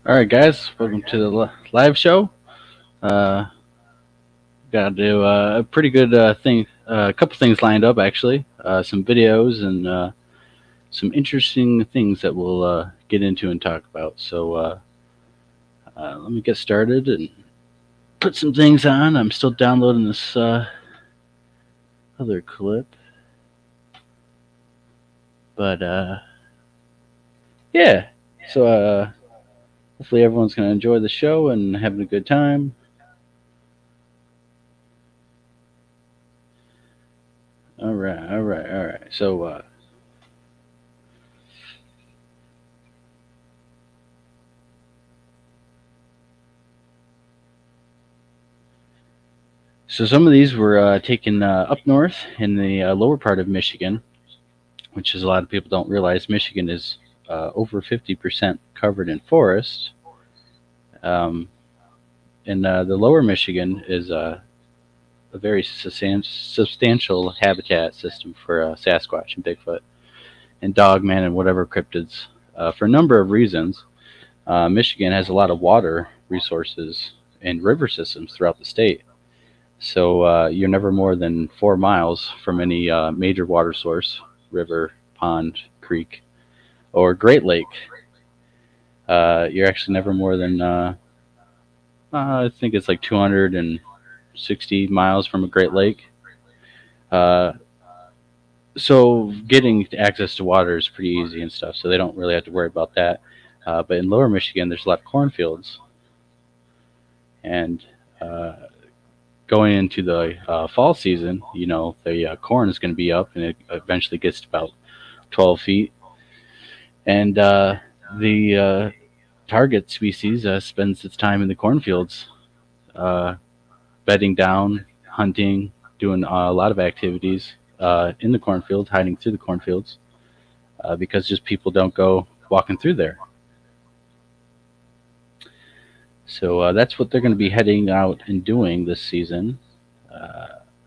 All right, guys, welcome to the live show. Uh, Got to do a pretty good thing, a couple things lined up actually, some videos and some interesting things that we'll get into and talk about. So let me get started and put some things on. I'm still downloading this other clip, but yeah. So hopefully everyone's going to enjoy the show and having a good time. All right. So some of these were taken up north in the lower part of Michigan, which is a lot of people don't realize Michigan is over 50% covered in forest. And the lower Michigan is a very substantial habitat system for Sasquatch and Bigfoot and Dogman and whatever cryptids. For a number of reasons, Michigan has a lot of water resources and river systems throughout the state. So you're never more than 4 miles from any major water source, river, pond, creek, or Great Lake. You're actually never more than, I think it's like 260 miles from a Great Lake. So getting access to water is pretty easy and stuff, so they don't really have to worry about that. But in lower Michigan, there's a lot of cornfields. And going into the fall season, the corn is going to be up, and it eventually gets to about 12 feet. And the target species spends its time in the cornfields, bedding down, hunting, doing a lot of activities in the cornfield, hiding through the cornfields, because just people don't go walking through there. So that's what they're going to be heading out and doing this season.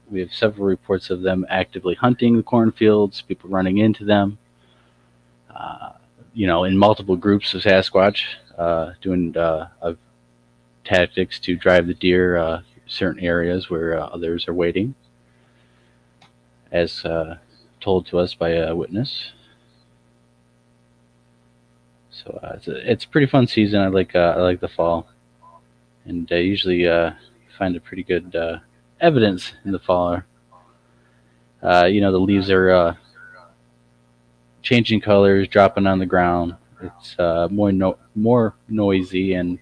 We have several reports of them actively hunting the cornfields, people running into them, in multiple groups of Sasquatch, doing tactics to drive the deer certain areas where others are waiting, as told to us by a witness. So it's a pretty fun season. I like the fall. And I usually find a pretty good evidence in the fall. The leaves are changing colors, dropping on the ground. It's more noisy, and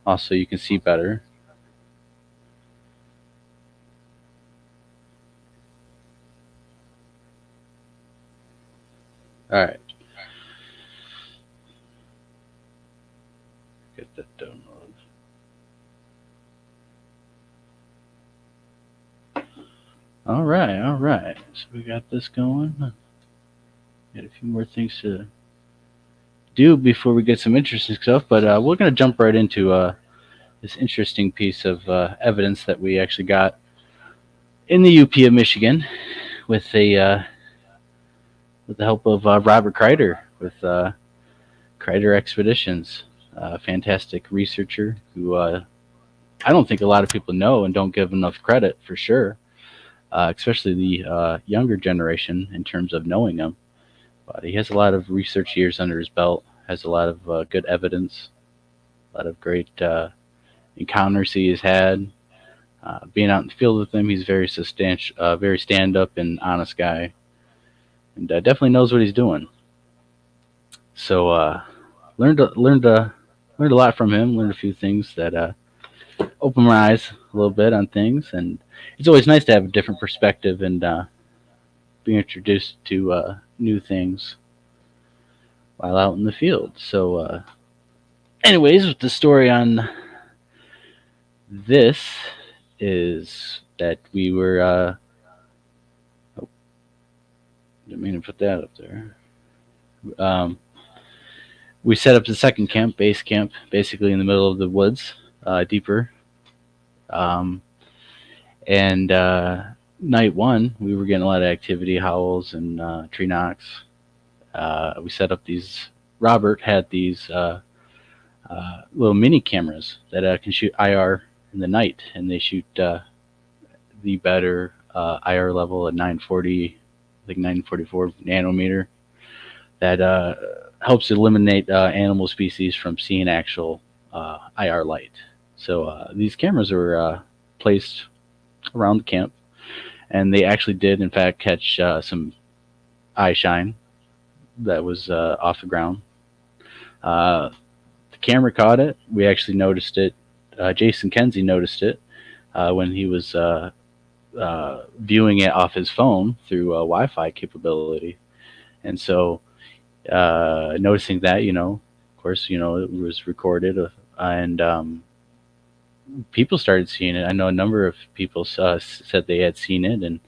also you can see better. All right. Get that download. All right. So we got this going. Got a few more things to do before we get some interesting stuff, but we're going to jump right into this interesting piece of evidence that we actually got in the UP of Michigan with the help of Robert Kreider with Kreider Expeditions, a fantastic researcher who I don't think a lot of people know and don't give enough credit for sure. especially the younger generation in terms of knowing him. But he has a lot of research years under his belt, has a lot of good evidence, a lot of great encounters he has had. Being out in the field with him, he's very substantial, very stand-up and honest guy, and definitely knows what he's doing. So learned a lot from him. Learned a few things that opened my eyes a little bit on things, and it's always nice to have a different perspective and be introduced to new things while out in the field. So, anyways, the story on this is that we were. Oh, didn't mean to put that up there. We set up the second camp, base camp, basically in the middle of the woods, deeper. And night one, we were getting a lot of activity, howls and tree knocks. We set up these. Robert had these little mini cameras that can shoot IR in the night, and they shoot the better IR level at 940, I think 944 nanometer. That helps eliminate animal species from seeing actual IR light. So these cameras were placed around the camp, and they actually did, in fact, catch some eye shine that was off the ground. The camera caught it. We actually noticed it. Jason Kenzie noticed it when he was viewing it off his phone through Wi-Fi capability, and so noticing that, of course, it was recorded, and people started seeing it. I know a number of people said they had seen it, and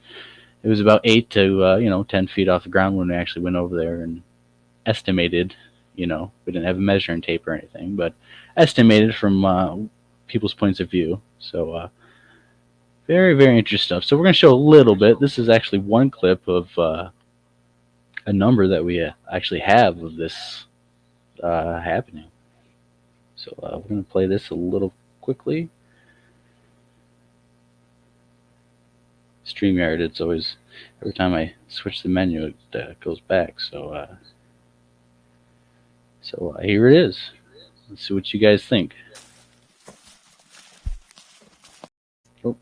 it was about 8 to 10 feet off the ground when we actually went over there and estimated. We didn't have a measuring tape or anything, but estimated from people's points of view. So very, very interesting stuff. So we're going to show a little bit. This is actually one clip of a number that we actually have of this happening. So we're going to play this a little quickly. StreamYard, it's always, every time I switch the menu, it goes back. So here it is. Let's see what you guys think. Oh.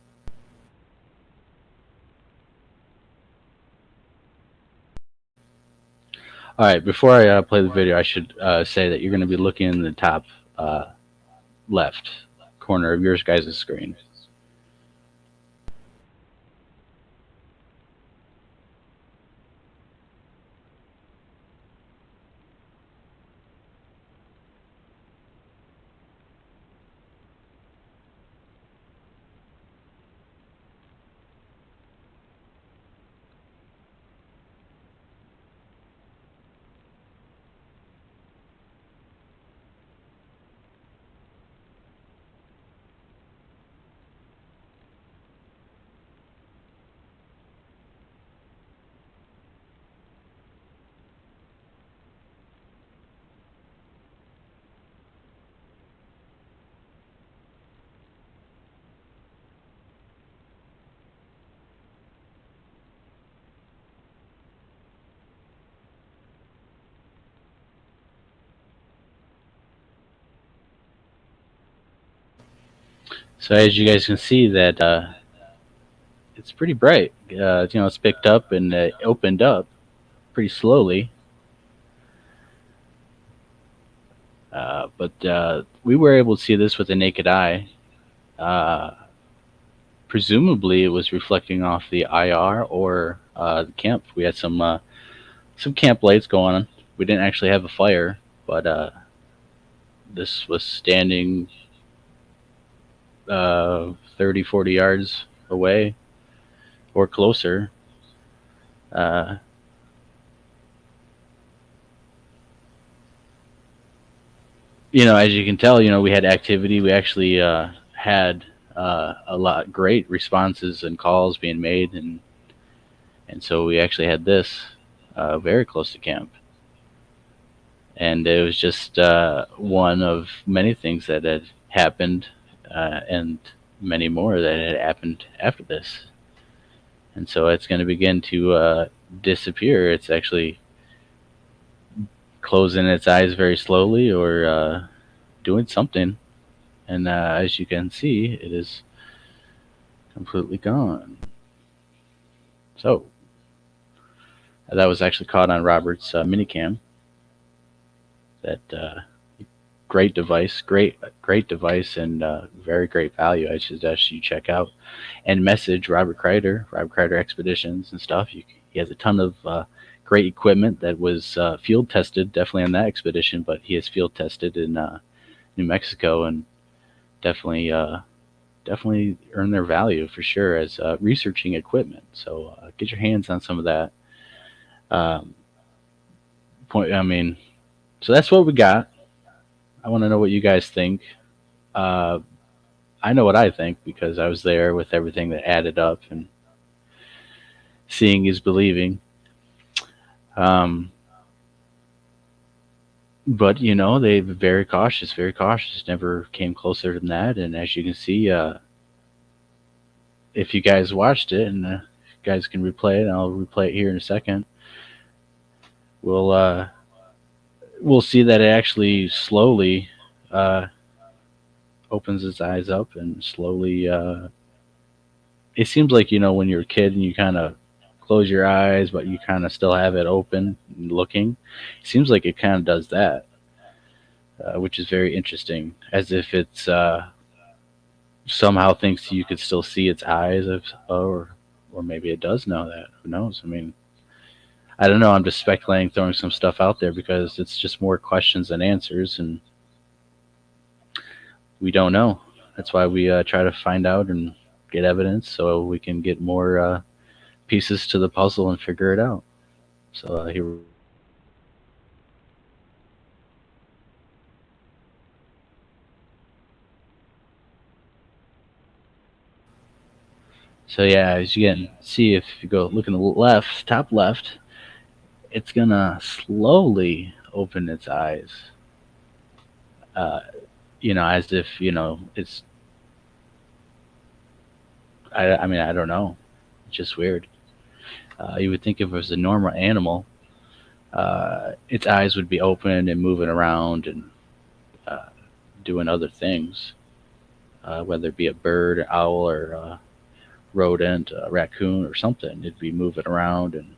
All right, before I play the video, I should say that you're going to be looking in the top left corner of your guys' screen. So as you guys can see, that it's pretty bright. It's picked up and opened up pretty slowly. But we were able to see this with the naked eye. Presumably, it was reflecting off the IR or the camp. We had some camp lights going on. We didn't actually have a fire, but this was standing 30, 40 yards away or closer. As you can tell, we had activity. We actually had a lot great responses and calls being made, and so we actually had this very close to camp. And it was just one of many things that had happened, and many more that had happened after this. and so it's going to begin to disappear. It's actually closing its eyes very slowly, or doing something. And as you can see, it is completely gone. So that was actually caught on Robert's minicam. That great device, great device, and very great value. I suggest you check out and message Robert Kreider Expeditions and stuff. He has a ton of great equipment that was field tested, definitely on that expedition, but he has field tested in New Mexico, and definitely definitely earn their value for sure as researching equipment. So get your hands on some of that. Um, I mean, so that's what we got. I want to know what you guys think. Uh, I know what I think because I was there with everything that added up, and seeing is believing. Um, but they were very cautious. Never came closer than that. And as you can see, if you guys watched it, and you guys can replay it, and I'll replay it here in a second. We'll see that it actually slowly opens its eyes up, and slowly. It seems like when you're a kid and you kind of close your eyes, but you kind of still have it open and looking. It seems like it kind of does that, which is very interesting, as if it's somehow thinks you could still see its eyes, or maybe it does know that. Who knows? I mean, I don't know. I'm just speculating, throwing some stuff out there because it's just more questions than answers, and we don't know. That's why we try to find out and get evidence so we can get more pieces to the puzzle and figure it out. So here. So yeah, as you can see, if you go look in the left, top left, it's gonna slowly open its eyes. Uh, as if it's. I mean, I don't know. It's just weird. You would think if it was a normal animal, its eyes would be open and moving around and uh, doing other things, whether it be a bird, an owl, or a rodent, a raccoon, or something. It'd be moving around and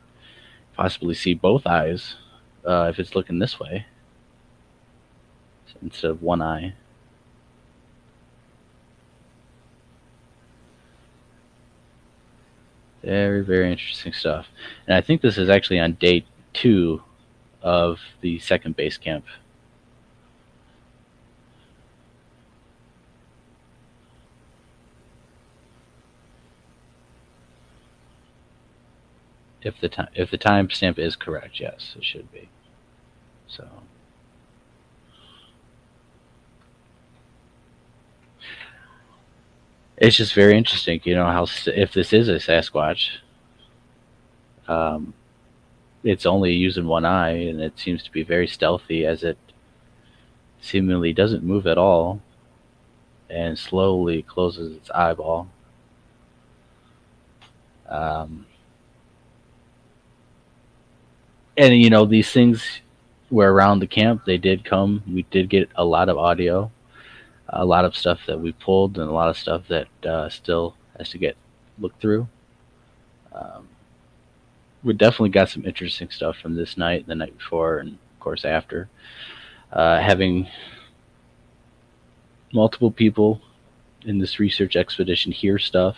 possibly see both eyes if it's looking this way instead of one eye. Very, very interesting stuff. And I think this is actually on day 2 of the second base camp. If the timestamp is correct, yes, it should be. So it's just very interesting, how if this is a Sasquatch, um, it's only using one eye, and it seems to be very stealthy, as it seemingly doesn't move at all, and slowly closes its eyeball. Um, and these things were around the camp. They did come. We did get a lot of audio, a lot of stuff that we pulled, and a lot of stuff that still has to get looked through. Um, we definitely got some interesting stuff from this night, the night before, and of course after. Having multiple people in this research expedition hear stuff,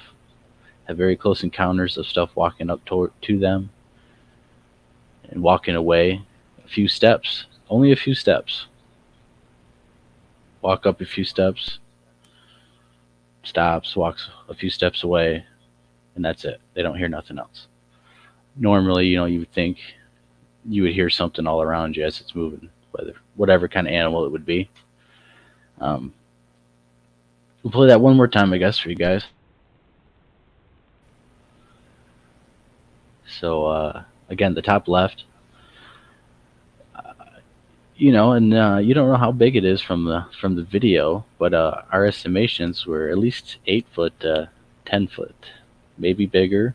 have very close encounters of stuff walking up to them and walking away a few steps, only a few steps. Walk up a few steps, stops, walks a few steps away, and that's it. They don't hear nothing else. Normally, you would think you would hear something all around you as it's moving, whatever kind of animal it would be. We'll play that one more time, I guess, for you guys. So again, the top left, and you don't know how big it is from the video, but our estimations were at least 8 foot, 10 foot, maybe bigger.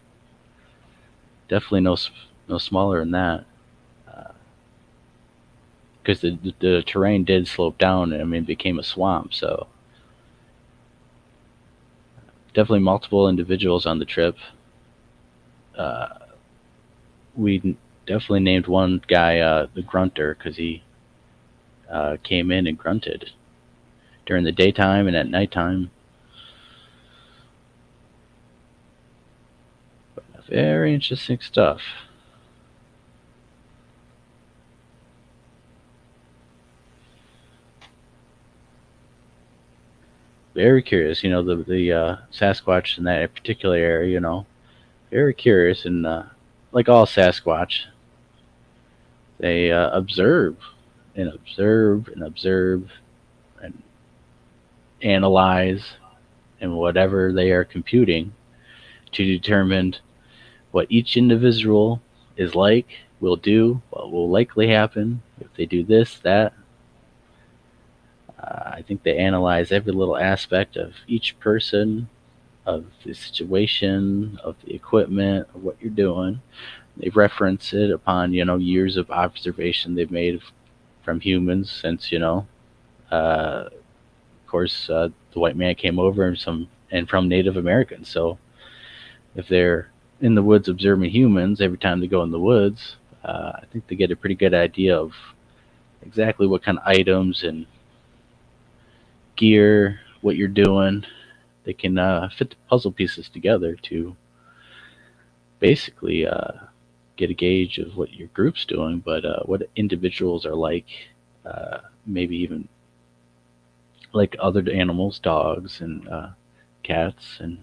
Definitely no smaller than that. Because the terrain did slope down and I mean became a swamp. So definitely multiple individuals on the trip. Uh, we definitely named one guy the Grunter because he came in and grunted during the daytime and at nighttime. Very interesting stuff. Very curious, the Sasquatch in that particular area, very curious, and like all Sasquatch, they observe and observe and observe and analyze and whatever they are computing to determine what each individual is like, will do, what will likely happen if they do this, that. I think they analyze every little aspect of each person, of the situation, of the equipment, of what you're doing. They reference it upon years of observation they've made from humans since of course the white man came over and from Native Americans. So if they're in the woods observing humans every time they go in the woods, I think they get a pretty good idea of exactly what kind of items and gear, what you're doing. They can fit the puzzle pieces together to basically get a gauge of what your group's doing, but what individuals are like, maybe even like other animals, dogs and cats, and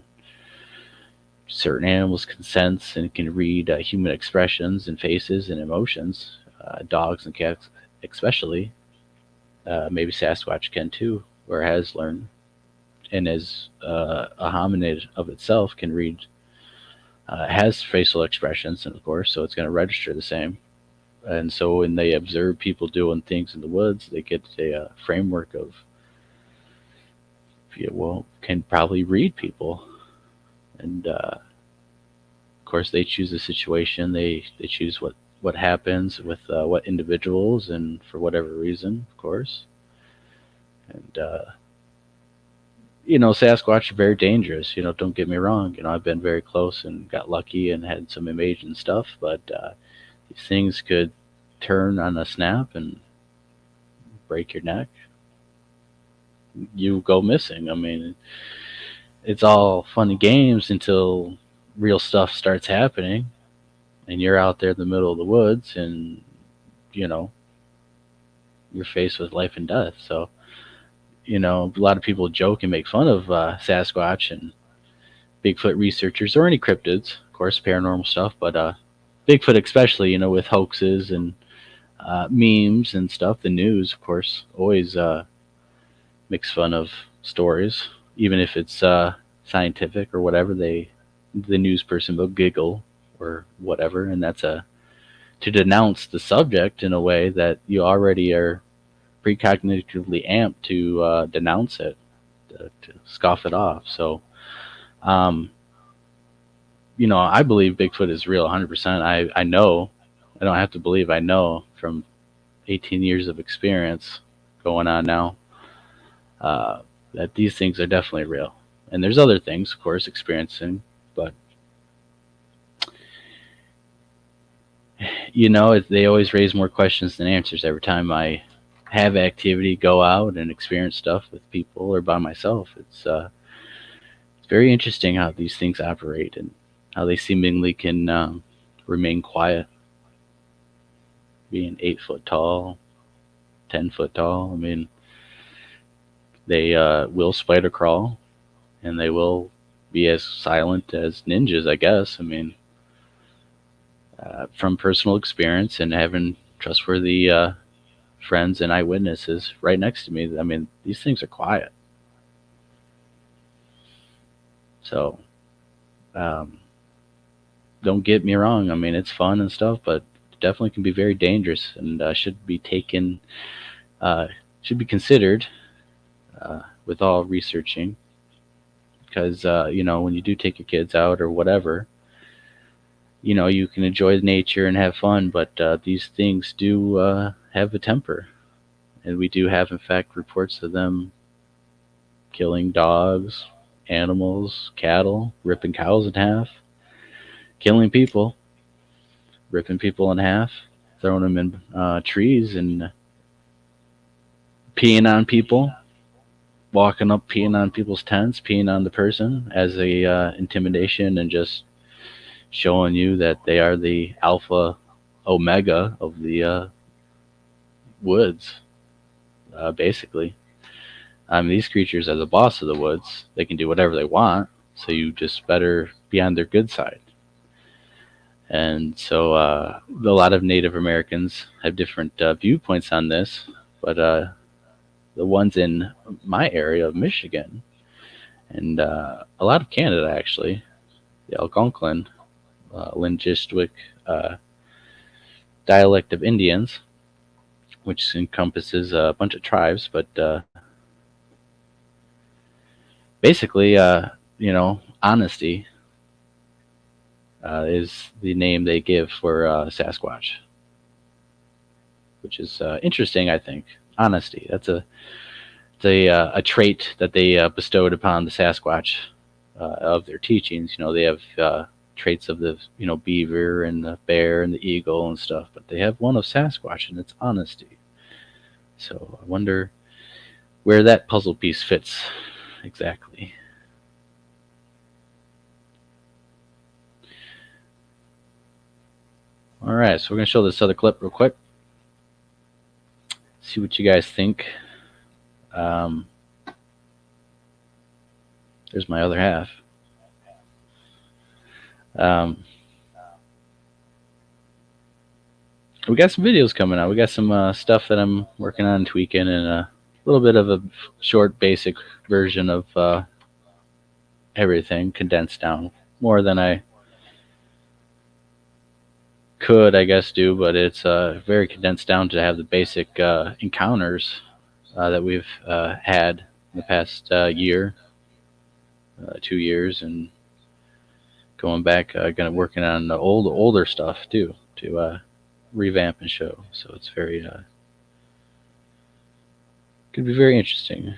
certain animals can sense and can read human expressions and faces and emotions. Dogs and cats, especially. Maybe Sasquatch can too, or has learned, and as a hominid of itself can read, has facial expressions, and of course, so it's going to register the same. And so when they observe people doing things in the woods, they get a framework of, can probably read people. And of course, they choose the situation. They choose what happens with what individuals and for whatever reason, of course. And Sasquatch are very dangerous. Don't get me wrong. I've been very close and got lucky and had some amazing stuff, but these things could turn on a snap and break your neck. You go missing. I mean, it's all fun and games until real stuff starts happening, and you're out there in the middle of the woods, and you know you're faced with life and death. So a lot of people joke and make fun of Sasquatch and Bigfoot researchers or any cryptids, of course, paranormal stuff, but Bigfoot especially, with hoaxes and memes and stuff. The news, of course, always makes fun of stories, even if it's scientific or whatever. The news person will giggle or whatever, and that's to denounce the subject in a way that you already are precognitively amped to denounce it, to scoff it off. So, I believe Bigfoot is real 100%. I know, I don't have to believe, I know from 18 years of experience going on now, that these things are definitely real. And there's other things, of course, experiencing, but they always raise more questions than answers every time I have activity, go out and experience stuff with people or by myself. It's very interesting how these things operate and how they seemingly can remain quiet, being 8 foot tall, 10 foot tall. I mean, they will spider crawl, and they will be as silent as ninjas, I guess. I mean, from personal experience and having trustworthy friends and eyewitnesses right next to me, I mean, these things are quiet. So, don't get me wrong. I mean, it's fun and stuff, but definitely can be very dangerous and should be taken, should be considered with all researching. Because when you do take your kids out or whatever, you can enjoy nature and have fun, but these things do have a temper. And we do have, in fact, reports of them killing dogs, animals, cattle, ripping cows in half, killing people, ripping people in half, throwing them in trees, and peeing on people, walking up, peeing on people's tents, peeing on the person as a intimidation, and just showing you that they are the alpha omega of the woods, basically. These creatures are the boss of the woods. They can do whatever they want, so you just better be on their good side. And so a lot of Native Americans have different viewpoints on this, but the ones in my area of Michigan and a lot of Canada, actually, the Algonquin linguistic dialect of Indians, which encompasses a bunch of tribes, but basically, honesty is the name they give for Sasquatch, which is interesting, I think. Honesty. That's a trait that they bestowed upon the Sasquatch of their teachings. They have traits of the beaver and the bear and the eagle and stuff, but they have one of Sasquatch, and it's honesty. So I wonder where that puzzle piece fits exactly. All right, so we're going to show this other clip real quick. See what you guys think. There's my other half. We got some videos coming out. We got some stuff that I'm working on, tweaking, and a little bit of a short, basic version of everything condensed down. More than I could, I guess, do, but it's very condensed down to have the basic encounters that we've had in the past year, 2 years, and going back, kind of working on the older stuff too to revamp and show. So it's very could be very interesting.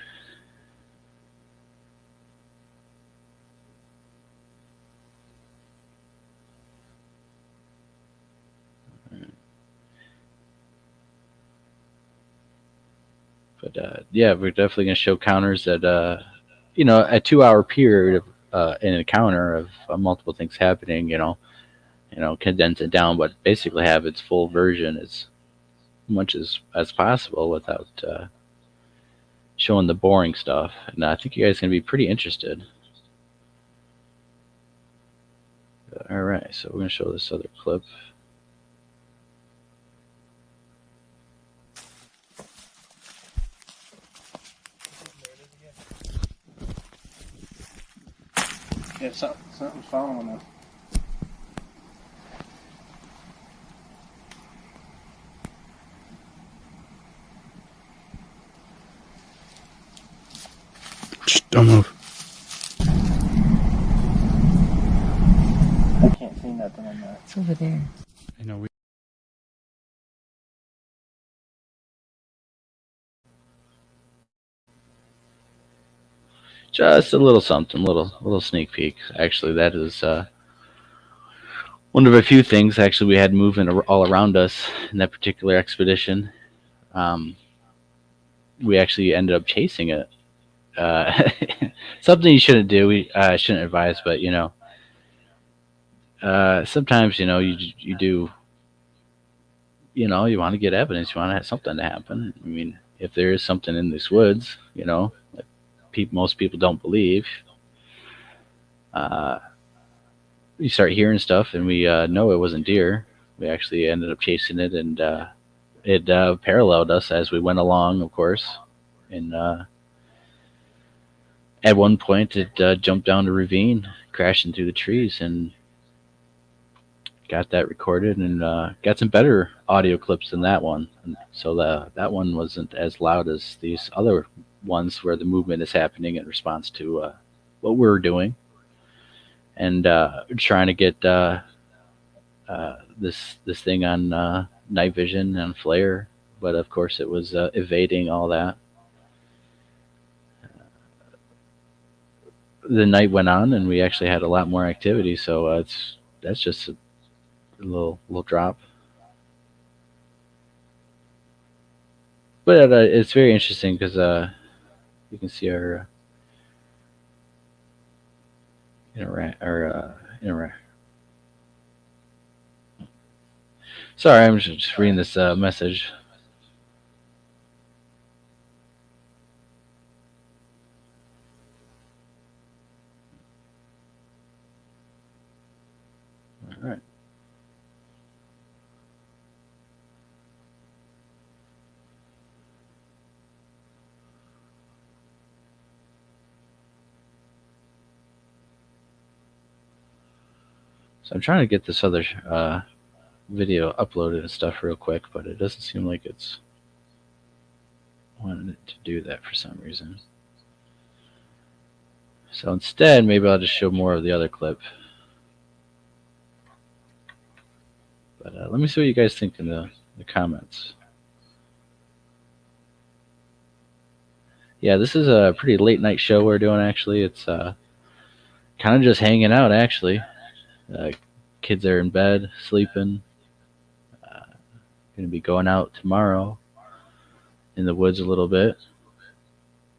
But yeah, we're definitely going to show counters that a 2 hour period of an encounter of multiple things happening. Condense it down, but basically have its full version as much as possible without showing the boring stuff. And I think you guys are going to be pretty interested. All right, so we're going to show this other clip. Yeah, something's following us. Don't move. I can't see nothing on that. It's over there. I know. Just a little something, little sneak peek. Actually, that is one of a few things actually we had moving all around us in that particular expedition. We actually ended up chasing it. Something you shouldn't do. We shouldn't advise, but sometimes you do. You want to get evidence. You want to have something to happen. I mean, if there is something in these woods, most people don't believe. We start hearing stuff, and we know it wasn't deer. We actually ended up chasing it, and it paralleled us as we went along, of course. And at one point, it jumped down the ravine, crashing through the trees, and got that recorded, and got some better audio clips than that one. And so that one wasn't as loud as these other ones where the movement is happening in response to what we're doing, and trying to get this thing on night vision and flare, but of course it was evading all that. The night went on, and we actually had a lot more activity. So that's just a little drop. But it's very interesting because you can see our interact. Sorry, I'm just reading this message. All right. So I'm trying to get this other video uploaded and stuff real quick, but it doesn't seem like it's wanting it to do that for some reason. So instead, maybe I'll just show more of the other clip. But let me see what you guys think in the comments. Yeah, this is a pretty late night show we're doing, actually. It's kind of just hanging out, actually. Kids are in bed, sleeping. Going to be going out tomorrow in the woods a little bit.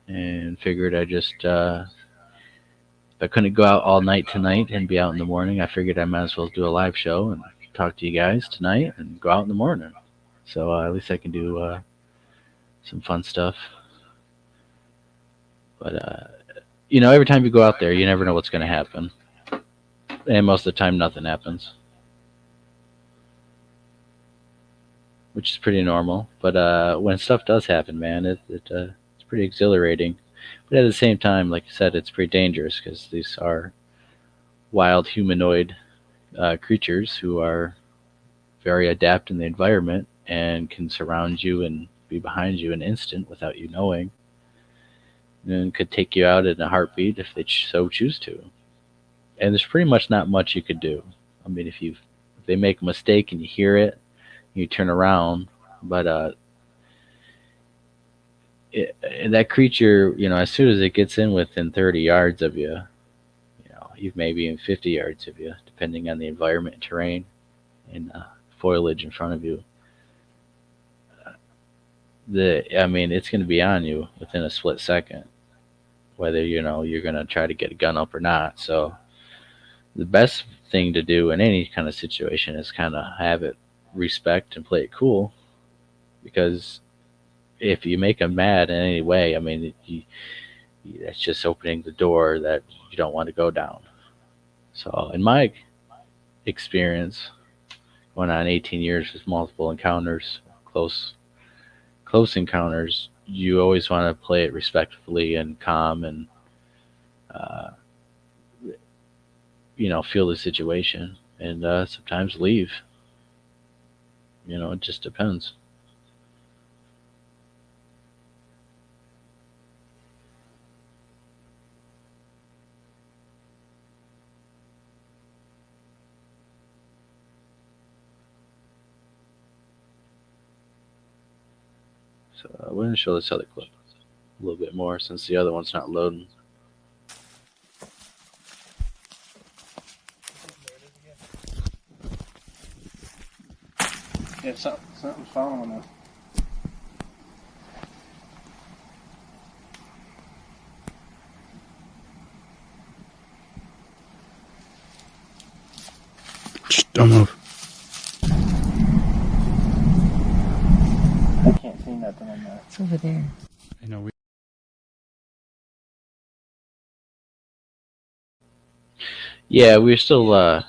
And figured I just, if I couldn't go out all night tonight and be out in the morning, I figured I might as well do a live show and talk to you guys tonight and go out in the morning. So at least I can do some fun stuff. But, every time you go out there, you never know what's going to happen. And most of the time, nothing happens. Which is pretty normal. But when stuff does happen, man, it's pretty exhilarating. But at the same time, like I said, it's pretty dangerous because these are wild humanoid creatures who are very adept in the environment and can surround you and be behind you in an instant without you knowing. And could take you out in a heartbeat if they so choose to. And there's pretty much not much you could do. I mean, if they make a mistake and you hear it, you turn around. But that creature, as soon as it gets in within 30 yards of you, you maybe even 50 yards of you, depending on the environment and terrain and foliage in front of you. It's going to be on you within a split second, whether you're going to try to get a gun up or not. So the best thing to do in any kind of situation is kind of have it respect and play it cool, because if you make them mad in any way, that's just opening the door that you don't want to go down. So in my experience, going on 18 years with multiple encounters, close encounters, you always want to play it respectfully and calm and feel the situation and sometimes leave. It just depends. So we're going to show this other clip a little bit more since the other one's not loading. Yeah, something's following us. Don't move. I can't see nothing on that. It's over there. I know we. Yeah, we're still.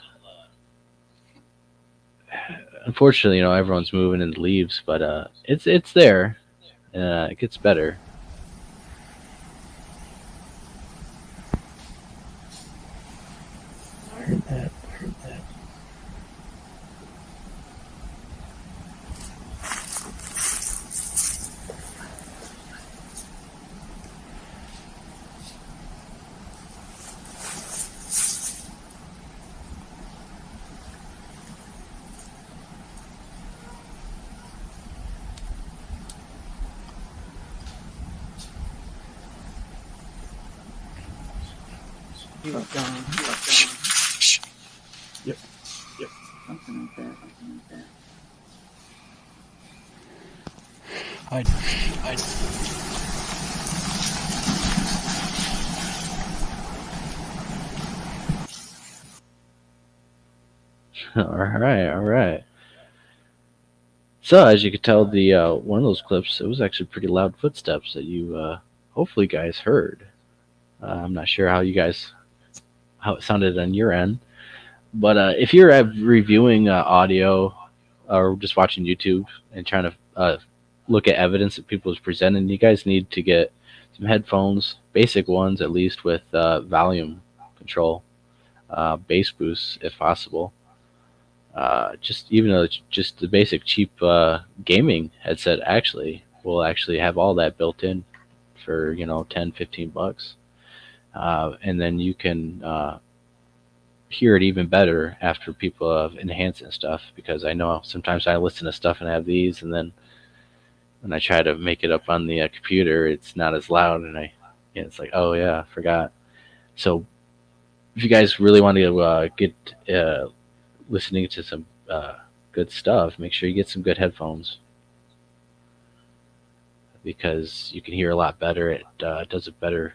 Unfortunately, everyone's moving in the leaves, but it's there. It gets better. I heard that. He was gone. Yep. Something like that. I All right. So as you could tell, the one of those clips, it was actually pretty loud footsteps that you hopefully guys heard. I'm not sure how it sounded on your end, but if you're reviewing audio or just watching YouTube and trying to look at evidence that people is presenting, you guys need to get some headphones, basic ones at least, with volume control, bass boost if possible. Just even though it's just the basic cheap gaming headset actually will actually have all that built in for 10-15 bucks, and then you can hear it even better after people have enhanced and stuff, because I know sometimes I listen to stuff and have these, and then when I try to make it up on the computer, it's not as loud, and it's like, oh yeah, I forgot. So if you guys really want to get listening to some good stuff, make sure you get some good headphones, because you can hear a lot better. It does a better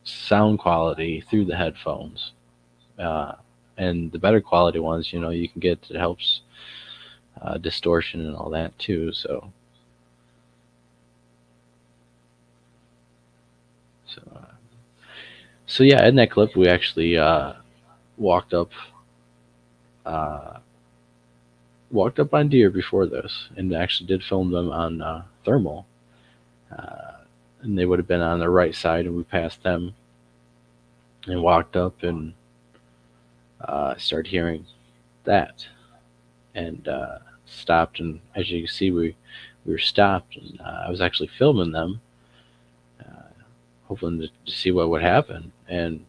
sound quality through the headphones, and the better quality ones, you can get, it helps distortion and all that too. So yeah, in that clip we actually walked up on deer before this, and actually did film them on thermal, and they would have been on the right side, and we passed them and walked up and started hearing that, and stopped, and as you can see, we were stopped, and I was actually filming them, hoping to see what would happen, and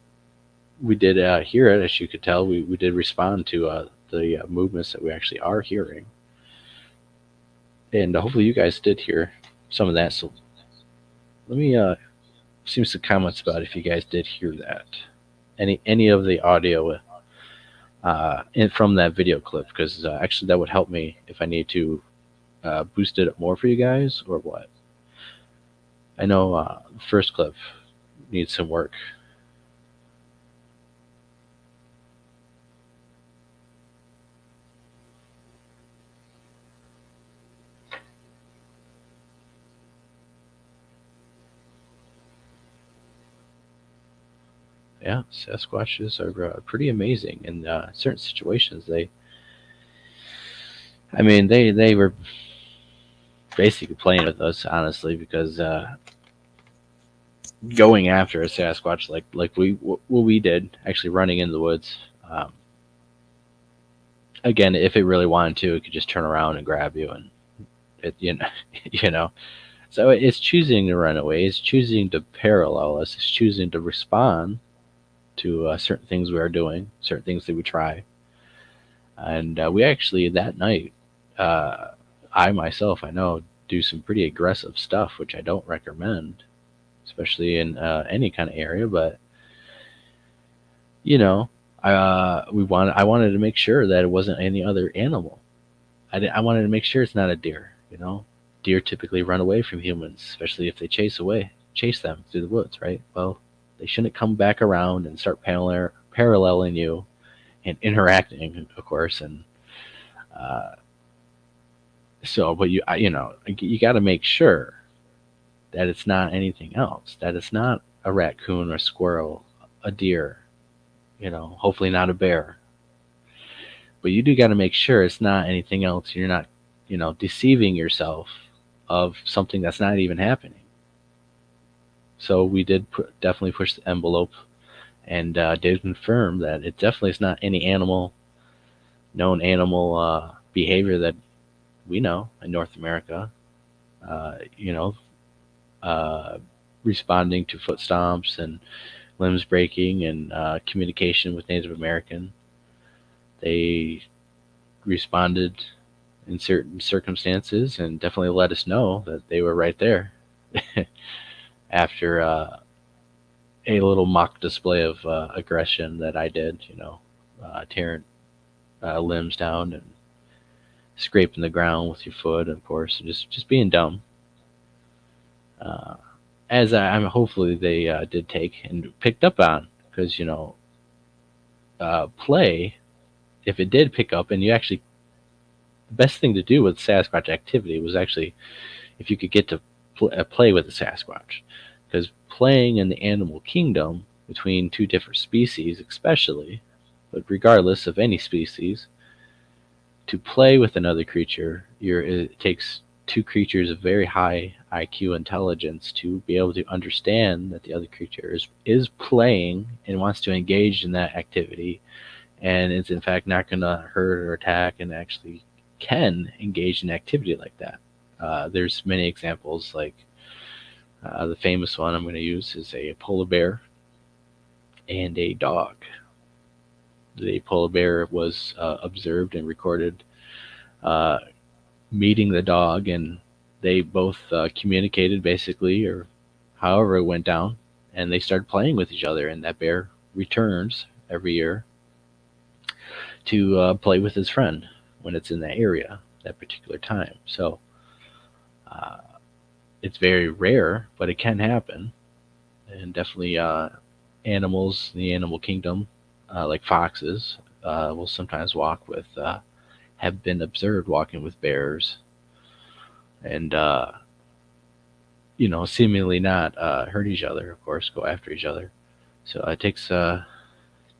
we did hear it. As you could tell, we did respond to the movements that we actually are hearing, and hopefully you guys did hear some of that. So let me see some comments about if you guys did hear that, any of the audio from that video clip, because actually that would help me if I need to boost it up more for you guys, or what. I know the first clip needs some work. Yeah, Sasquatches are pretty amazing in certain situations. They were basically playing with us, honestly, because going after a Sasquatch like what we did, actually running in the woods. Again, if it really wanted to, it could just turn around and grab you, and you know. So it's choosing to run away. It's choosing to parallel us. It's choosing to respond to certain things we are doing, certain things that we try. And we actually, that night, I myself, I know, do some pretty aggressive stuff, which I don't recommend, especially in any kind of area. But I wanted to make sure that it wasn't any other animal. I wanted to make sure it's not a deer. Deer typically run away from humans, especially if they chase them through the woods, right? Well, they shouldn't come back around and start paralleling you and interacting, of course. And but you got to make sure that it's not anything else, that it's not a raccoon or squirrel, a deer, hopefully not a bear. But you do got to make sure it's not anything else. You're not, deceiving yourself of something that's not even happening. So we did definitely push the envelope, and did confirm that it definitely is not any known animal behavior that we know in North America. Responding to foot stomps and limbs breaking and communication with Native American. They responded in certain circumstances and definitely let us know that they were right there after a little mock display of aggression that I did, tearing limbs down and scraping the ground with your foot, of course, and just being dumb. Uh, I'm hopefully they did take and picked up on, because play, if it did pick up, and you actually, the best thing to do with Sasquatch activity was actually if you could get to play with the Sasquatch, because playing in the animal kingdom between two different species, especially, but regardless of any species, to play with another creature, it takes two creatures of very high IQ intelligence to be able to understand that the other creature is playing and wants to engage in that activity, and is in fact not going to hurt or attack, and actually can engage in activity like that. There's many examples, like the famous one I'm going to use is a polar bear and a dog. The polar bear was observed and recorded meeting the dog, and they both communicated basically, or however it went down, and they started playing with each other. And that bear returns every year to play with his friend when it's in that area that particular time. So it's very rare, but it can happen, and definitely animals in the animal kingdom, like foxes, will sometimes have been observed walking with bears, and seemingly not hurt each other. Of course, go after each other. So it takes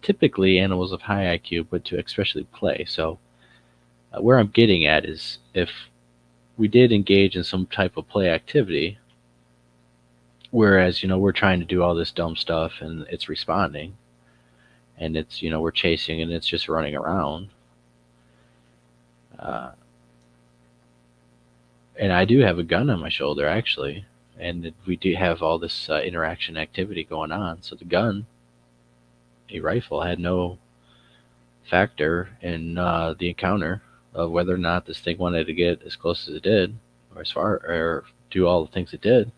typically animals of high IQ, but to especially play. So where I'm getting at is, if we did engage in some type of play activity, whereas we're trying to do all this dumb stuff and it's responding, and it's we're chasing and it's just running around. And I do have a gun on my shoulder, actually, and we do have all this interaction activity going on. So the gun, a rifle, had no factor in the encounter of whether or not this thing wanted to get as close as it did, or do all the things it did.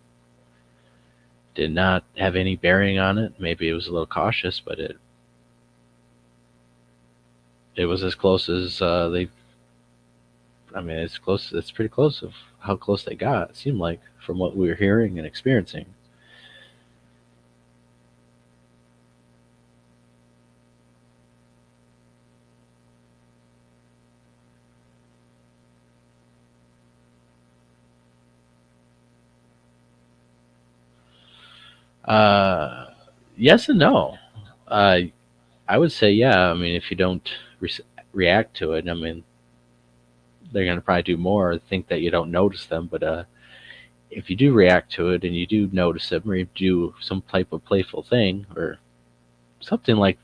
Did not have any bearing on it. Maybe it was a little cautious, but it was as close as it's close. It's pretty close of how close they got. It seemed like, from what we were hearing and experiencing. Yes and no. Uh, I would say, yeah. I mean, if you don't react to it, I mean, they're going to probably do more, think that you don't notice them. But if you do react to it and you do notice them, or you do some type of playful thing, or something like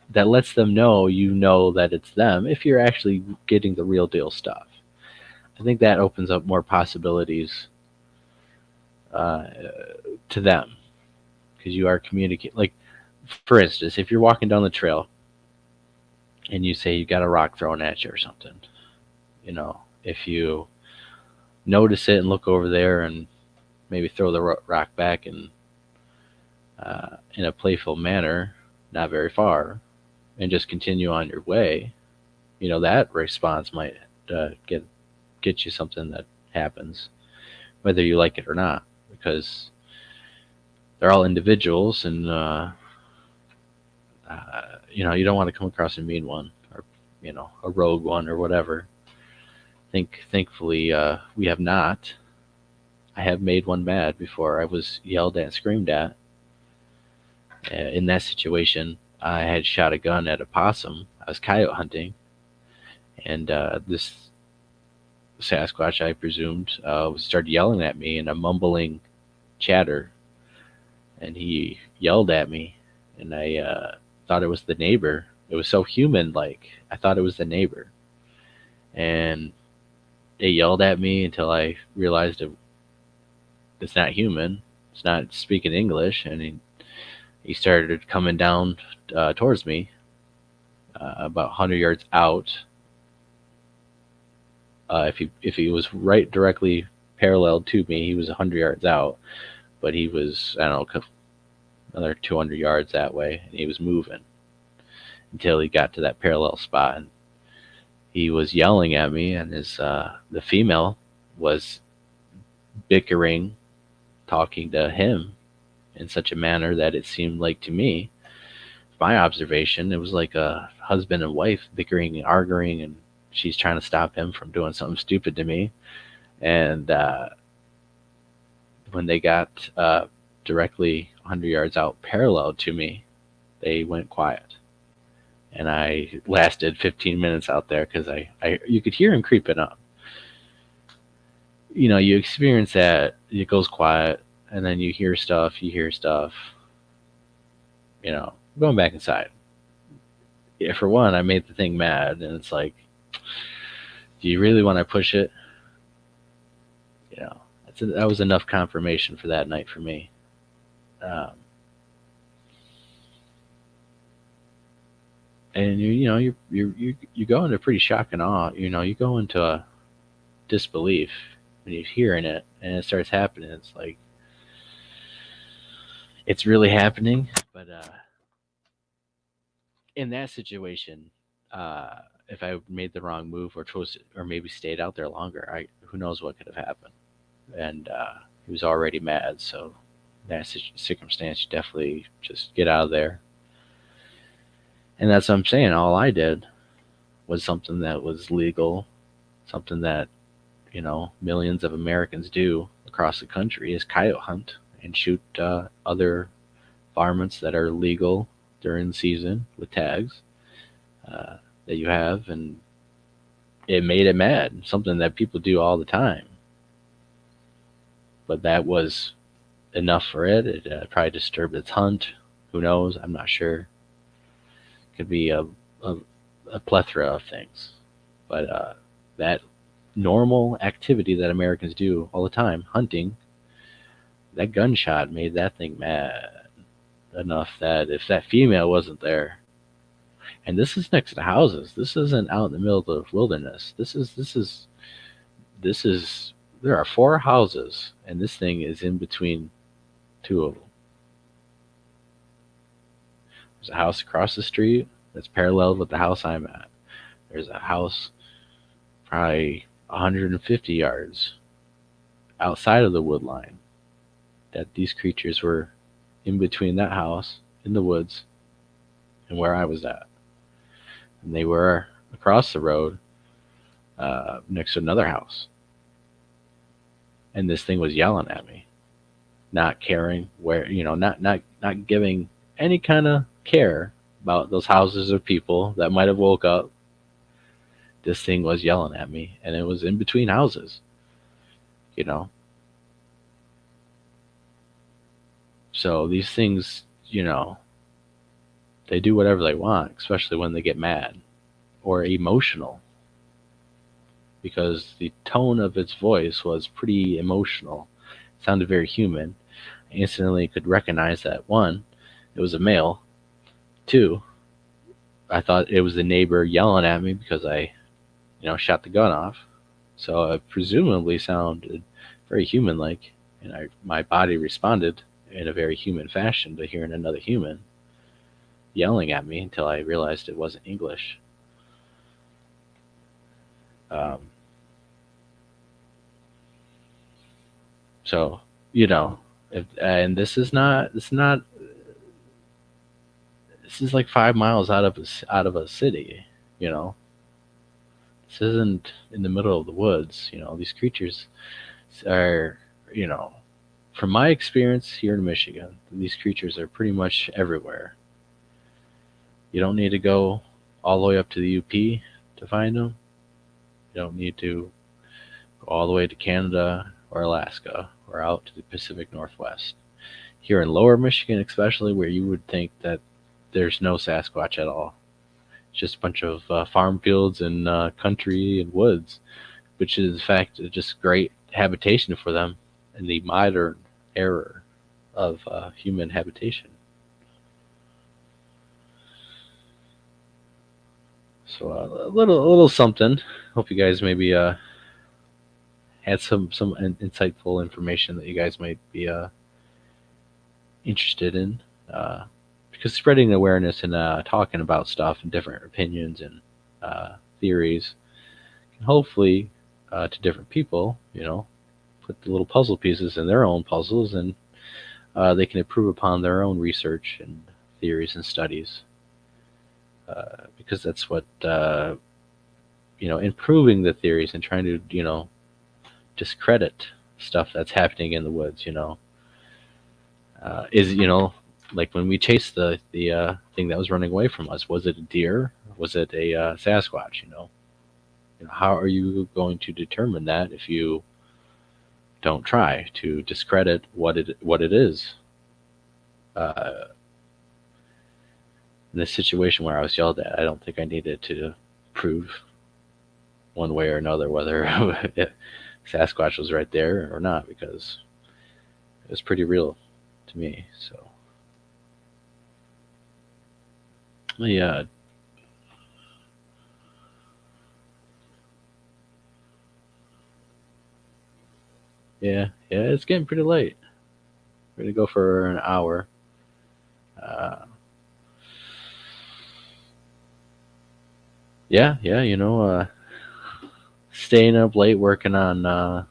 that lets them know that it's them, if you're actually getting the real deal stuff, I think that opens up more possibilities uh, to them, because you are communicating. Like, for instance, if you're walking down the trail and you say you got a rock thrown at you or something, if you notice it and look over there and maybe throw the rock back in a playful manner, not very far, and just continue on your way, that response might get you something that happens, whether you like it or not, because they're all individuals, and you don't want to come across a mean one, or a rogue one, or whatever. Thankfully, we have not. I have made one mad before. I was yelled at and screamed at. In that situation, I had shot a gun at a possum. I was coyote hunting, and this Sasquatch, I presumed, started yelling at me in a mumbling chatter, and he yelled at me, and I thought it was the neighbor. It was so human-like. I thought it was the neighbor, and they yelled at me until I realized it's not human. It's not speaking English, and he started coming down towards me, about 100 yards out. If he was right directly parallel to me, he was 100 yards out, but he was, I don't know, another 200 yards that way, and he was moving until he got to that parallel spot. And he was yelling at me, and the female was bickering, talking to him in such a manner that it seemed like, to me, my observation, it was like a husband and wife bickering and arguing, and she's trying to stop him from doing something stupid to me. And when they got directly 100 yards out parallel to me, they went quiet. And I lasted 15 minutes out there because you could hear him creeping up. You know, you experience that, it goes quiet, and then you hear stuff, you know, going back inside. Yeah, for one, I made the thing mad, and it's like, do you really want to push it? You know, that was enough confirmation for that night for me. And you go into pretty shock and awe. You know, you go into a disbelief when you're hearing it, and it starts happening. It's like, it's really happening. But in that situation, if I made the wrong move or chose, or maybe stayed out there longer, who knows what could have happened. And he was already mad, so in that circumstance, you definitely just get out of there. And that's what I'm saying. All I did was something that was legal, something that, you know, millions of Americans do across the country, is coyote hunt and shoot other varmints that are legal during the season with tags that you have. And it made it mad, something that people do all the time. But that was enough for it. It probably disturbed its hunt. Who knows? I'm not sure. Could be a plethora of things. But that normal activity that Americans do all the time, hunting, that gunshot made that thing mad enough that if that female wasn't there, and this is next to the houses, this isn't out in the middle of the wilderness. This is there are 4 houses, and this thing is in between 2 of them. There's a house across the street that's parallel with the house I'm at. There's a house probably 150 yards outside of the wood line that these creatures were in between that house in the woods and where I was at. And they were across the road next to another house. And this thing was yelling at me, not caring where, you know, not giving any kind of care about those houses or people that might have woke up. This thing was yelling at me, and it was in between houses, you know. So these things, you know, they do whatever they want, especially when they get mad or emotional, because the tone of its voice was pretty emotional. It sounded very human. I instantly could recognize that, 1, it was a male. 2, I thought it was the neighbor yelling at me because I, you know, shot the gun off. So it presumably sounded very human-like, and my body responded in a very human fashion to hearing another human yelling at me until I realized it wasn't English. So, you know, and this is like 5 miles out of a city, you know. This isn't in the middle of the woods, you know. These creatures are, you know, from my experience here in Michigan, these creatures are pretty much everywhere. You don't need to go all the way up to the UP to find them. You don't need to go all the way to Canada or Alaska or out to the Pacific Northwest. Here in lower Michigan especially, where you would think that there's no Sasquatch at all. It's just a bunch of farm fields and country and woods, which is in fact just great habitation for them in the modern era of human habitation. So a little something. Hope you guys maybe had some insightful information that you guys might be interested in. because spreading awareness and talking about stuff and different opinions and theories can hopefully to different people, put the little puzzle pieces in their own puzzles, and they can improve upon their own research and theories and studies. Because that's what improving the theories and trying to discredit stuff that's happening in the woods. Is like when we chased the thing that was running away from us. Was it a deer? Was it a Sasquatch? How are you going to determine that if you don't try to discredit what it is? In this situation where I was yelled at, I don't think I needed to prove one way or another whether Sasquatch was right there or not, because it was pretty real to me. So, yeah. Yeah, it's getting pretty late. We're gonna go for an hour. Yeah, staying up late working on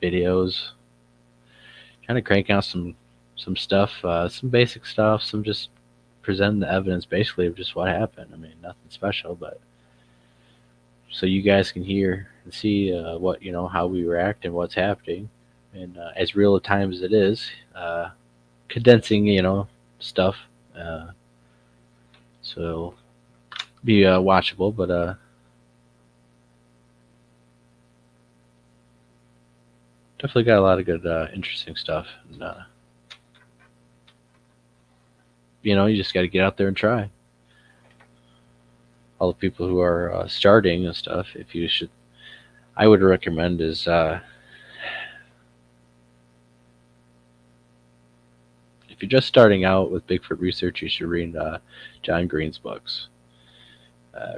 videos, trying to crank out some stuff, some basic stuff, some just presenting the evidence basically of just what happened. I mean, nothing special, but so you guys can hear and see what how we react and what's happening, and as real a time as it is, condensing stuff, so be watchable, but definitely got a lot of good interesting stuff, and you just got to get out there and try. All the people who are starting and stuff, I would recommend is if you're just starting out with Bigfoot research, you should read John Green's books.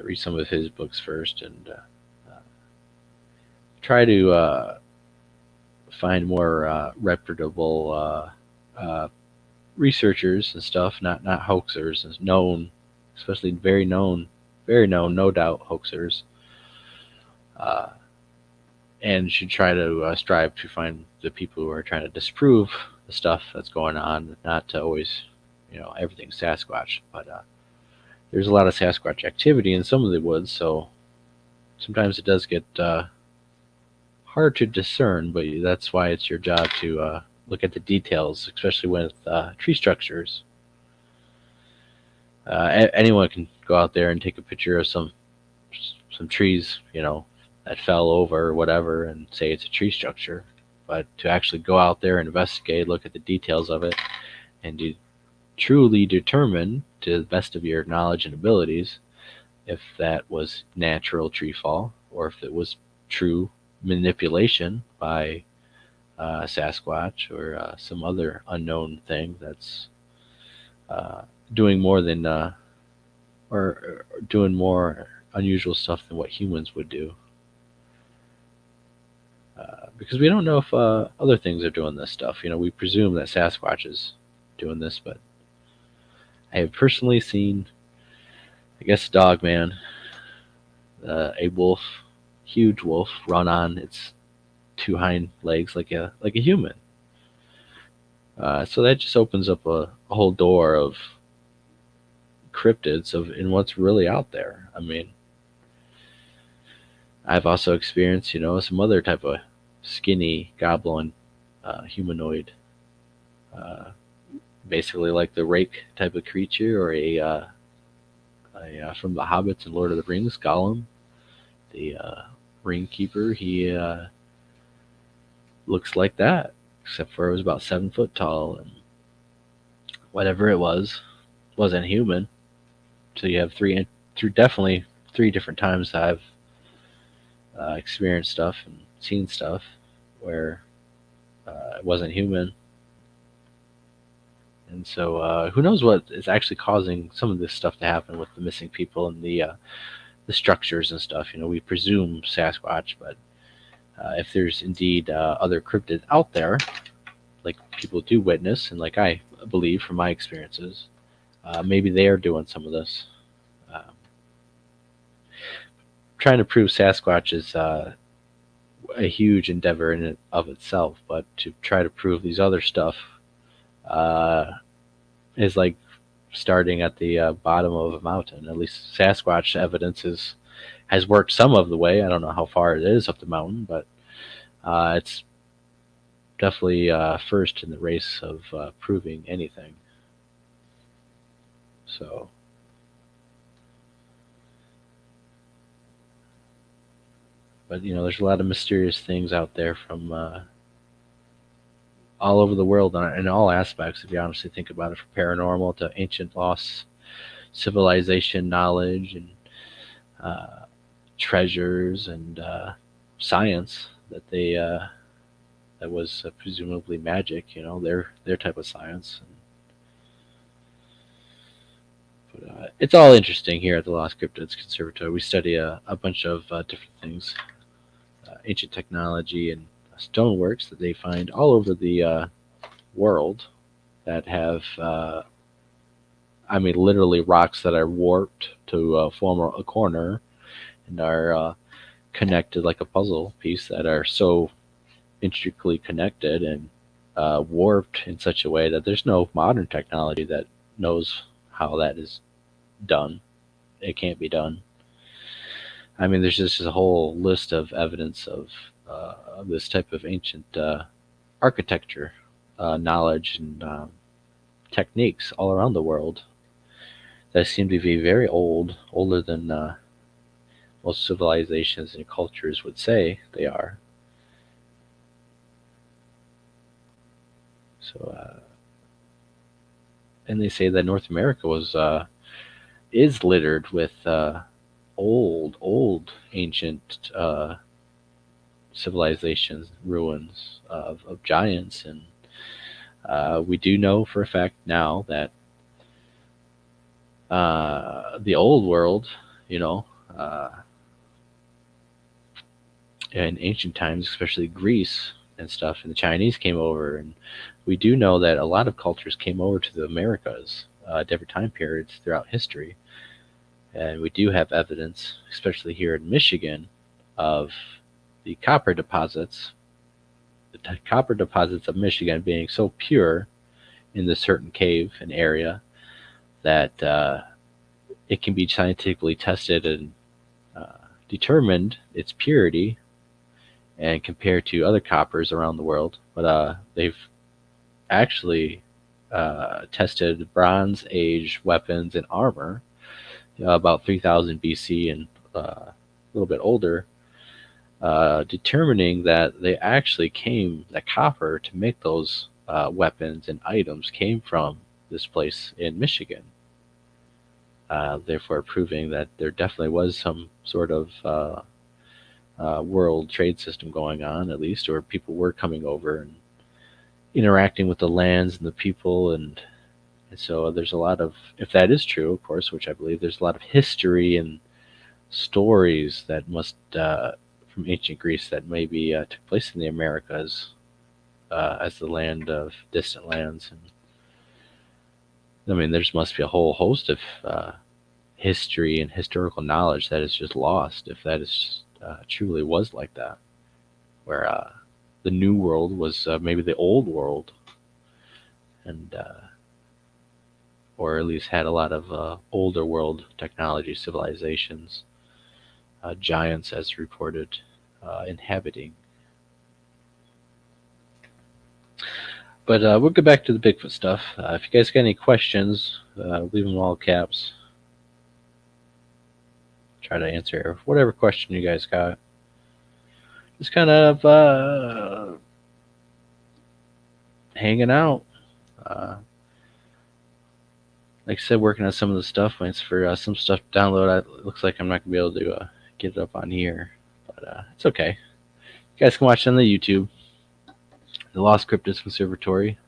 Read some of his books first, and try to find more reputable researchers and stuff, not hoaxers, and known, especially very known, no doubt hoaxers. And should try to strive to find the people who are trying to disprove the stuff that's going on, not to always, everything's Sasquatch. But there's a lot of Sasquatch activity in some of the woods, so sometimes it does get hard to discern, but that's why it's your job to look at the details, especially with tree structures. Anyone can go out there and take a picture of some trees, that fell over or whatever, and say it's a tree structure. But to actually go out there and investigate, look at the details of it, and to truly determine, to the best of your knowledge and abilities, if that was natural tree fall or if it was true manipulation by Sasquatch or some other unknown thing that's doing more than or doing more unusual stuff than what humans would do. Because we don't know if other things are doing this stuff. We presume that Sasquatch is doing this, but I have personally seen, I guess, Dogman, a wolf, huge wolf, run on its two hind legs like a human. So that just opens up a whole door of cryptids in what's really out there. I mean, I've also experienced, some other type of skinny goblin humanoid, basically like the rake type of creature, or a from the Hobbits and Lord of the Rings, Gollum, the ring keeper. He looks like that, except for it was about 7 foot tall, and whatever it wasn't human. So you have definitely three different times that I've experienced stuff and seen stuff where it wasn't human. And so who knows what is actually causing some of this stuff to happen with the missing people and the structures and stuff. We presume Sasquatch, but if there's indeed other cryptids out there, like people do witness, and like I believe from my experiences. Maybe they are doing some of this. Um, Trying to prove Sasquatch is a huge endeavor in and of itself, but to try to prove these other stuff uh, is like starting at the bottom of a mountain. At least Sasquatch evidence has worked some of the way. I don't know how far it is up the mountain, but it's definitely first in the race of proving anything. So, but there's a lot of mysterious things out there from all over the world in all aspects. If you honestly think about it, from paranormal to ancient lost civilization knowledge and uh, treasures and science that was presumably magic. Their type of science. But it's all interesting here at the Lost Cryptids Conservatory. We study a bunch of different things, ancient technology and stoneworks that they find all over the world that have, literally rocks that are warped to form a corner and are connected like a puzzle piece, that are so intricately connected and warped in such a way that there's no modern technology that knows how that is done. It can't be done. There's just a whole list of evidence of this type of ancient architecture, knowledge, and techniques all around the world that seem to be very old, older than most civilizations and cultures would say they are. So, and they say that North America is littered with old, ancient civilizations, ruins of giants, and we do know for a fact now that the old world, in ancient times, especially Greece and stuff, and the Chinese came over, and we do know that a lot of cultures came over to the Americas at different time periods throughout history. And we do have evidence, especially here in Michigan, of the copper deposits of Michigan being so pure in this certain cave and area that it can be scientifically tested and determined its purity and compared to other coppers around the world. But they've actually tested Bronze Age weapons and armor about 3000 BC and a little bit older, determining that the copper to make those weapons and items came from this place in Michigan. Therefore, proving that there definitely was some sort of world trade system going on, at least, or people were coming over and interacting with the lands and the people, and so there's a lot of, if that is true, of course, which I believe, there's a lot of history and stories that must from ancient Greece that maybe took place in the Americas as the land of distant lands. And there must be a whole host of history and historical knowledge that is just lost, if that is truly was like that, where the new world was maybe the old world, and or at least had a lot of older world technology, civilizations, giants as reported inhabiting. But we'll get back to the Bigfoot stuff. If you guys got any questions, leave them all caps. Try to answer whatever question you guys got. Just kind of hanging out. Like I said, working on some of the stuff. Waits for some stuff to download. It looks like I'm not going to be able to get it up on here. But it's okay. You guys can watch it on the YouTube. The Lost Cryptids Conservatory.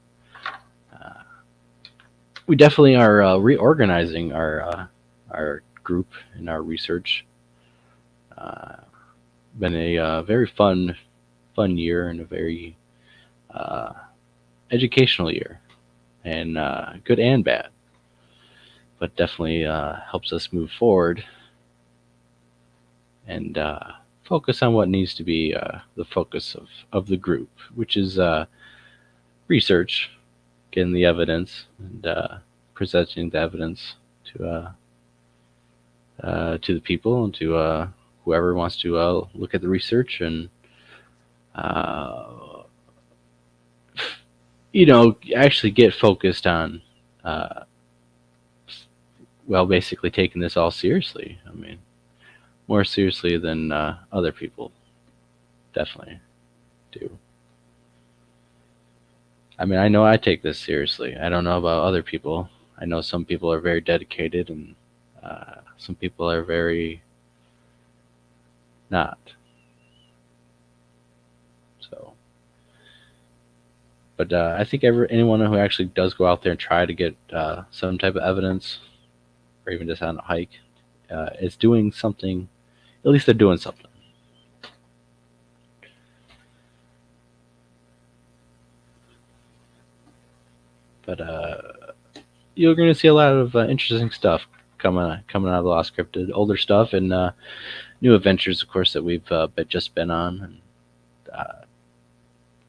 We definitely are reorganizing our group and our research. Been a very fun year and a very educational year. and good and bad, but definitely helps us move forward and focus on what needs to be the focus of the group, which is research, getting the evidence, and presenting the evidence to the people and to whoever wants to look at the research and uh, actually get focused on basically taking this all seriously. I mean, more seriously than other people definitely do. I mean, I know I take this seriously. I don't know about other people. I know some people are very dedicated, and some people are very not. So, but I think anyone who actually does go out there and try to get some type of evidence, or even just on a hike, is doing something. At least they're doing something. But you're going to see a lot of interesting stuff coming out of the Lost Cryptid, older stuff, and new adventures, of course, that we've just been on, and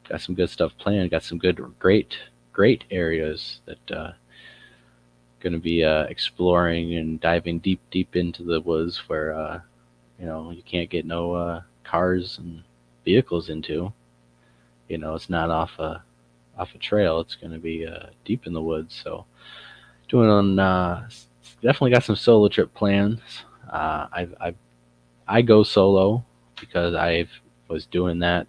got some good stuff planned. Got some good, great areas that going to be exploring and diving deep into the woods where you can't get no cars and vehicles into. It's not off a trail. It's going to be deep in the woods. So doing on definitely got some solo trip plans. I go solo because I was doing that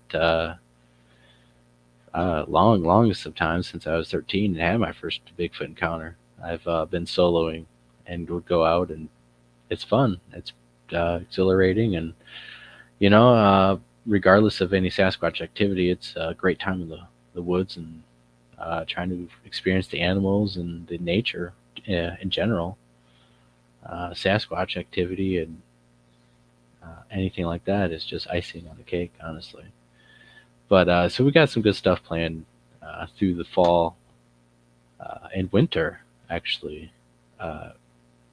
longest of times since I was 13 and had my first Bigfoot encounter. I've been soloing and would go out, and it's fun. It's exhilarating, and regardless of any Sasquatch activity, it's a great time in the woods and trying to experience the animals and the nature in general. Sasquatch activity and anything like that is just icing on the cake, honestly. But so we got some good stuff planned through the fall and winter, actually.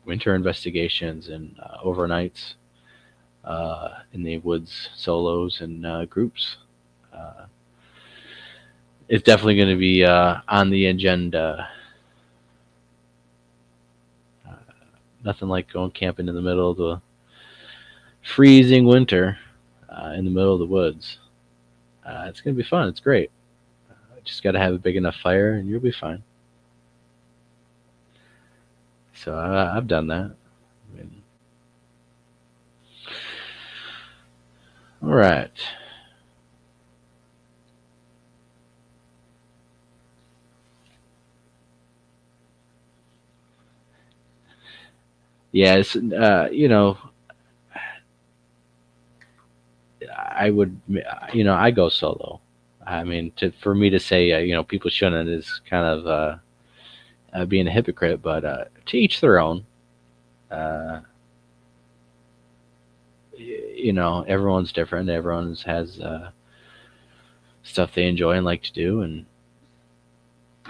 Winter investigations and overnights in the woods, solos and groups. Uh, it's definitely going to be on the agenda. Uh, Nothing like going camping in the middle of the freezing winter in the middle of the woods. It's going to be fun. It's great. Just got to have a big enough fire, and you'll be fine. So I've done that. I mean, all right. Yeah, it's, I would, I go solo. I mean, for me to say, people shouldn't is kind of being a hypocrite, but to each their own. Uh, everyone's different. Everyone's has stuff they enjoy and like to do, and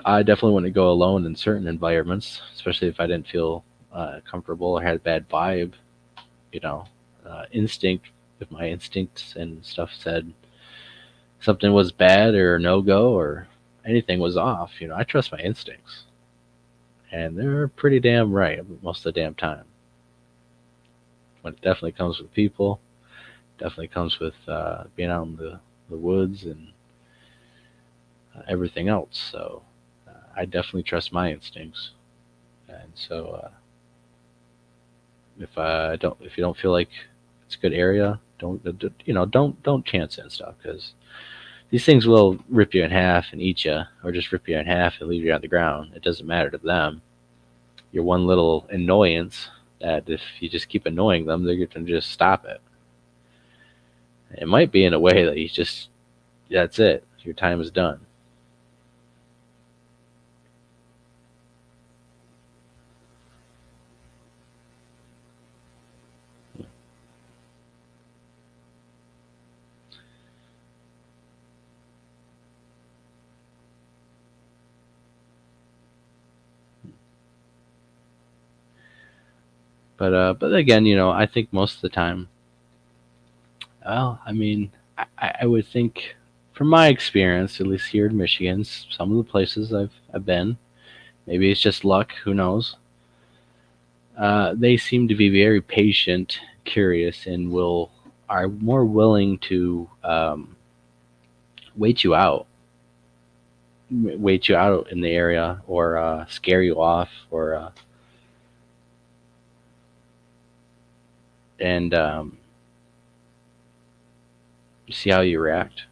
I definitely wouldn't go alone in certain environments, especially if I didn't feel comfortable or had a bad vibe. You know, instinct. If my instincts and stuff said something was bad or no go or anything was off, I trust my instincts, and they're pretty damn right most of the damn time. When it definitely comes with people, definitely comes with being out in the woods and everything else. So I definitely trust my instincts, and so if you don't feel like it's a good area, don't chance it and stuff, because these things will rip you in half and eat you, or just rip you in half and leave you on the ground. It doesn't matter to them. You're one little annoyance that if you just keep annoying them, they're going to just stop it. It might be in a way that that's it. Your time is done. But again, I think most of the time, well, I mean, I would think, from my experience, at least here in Michigan, some of the places I've been, maybe it's just luck, who knows. They seem to be very patient, curious, and are more willing to wait you out, wait you out in the area, or scare you off, or and see how you react.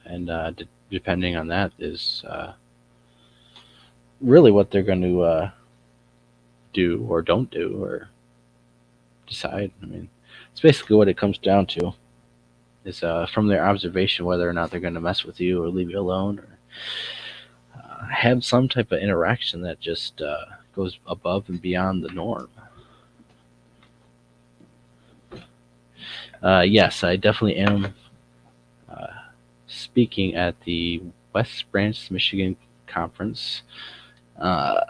And depending on that is really what they're going to do or don't do or decide. I mean, it's basically what it comes down to is from their observation whether or not they're going to mess with you or leave you alone or have some type of interaction that just goes above and beyond the norm. Yes, I definitely am speaking at the West Branch, Michigan conference, uh,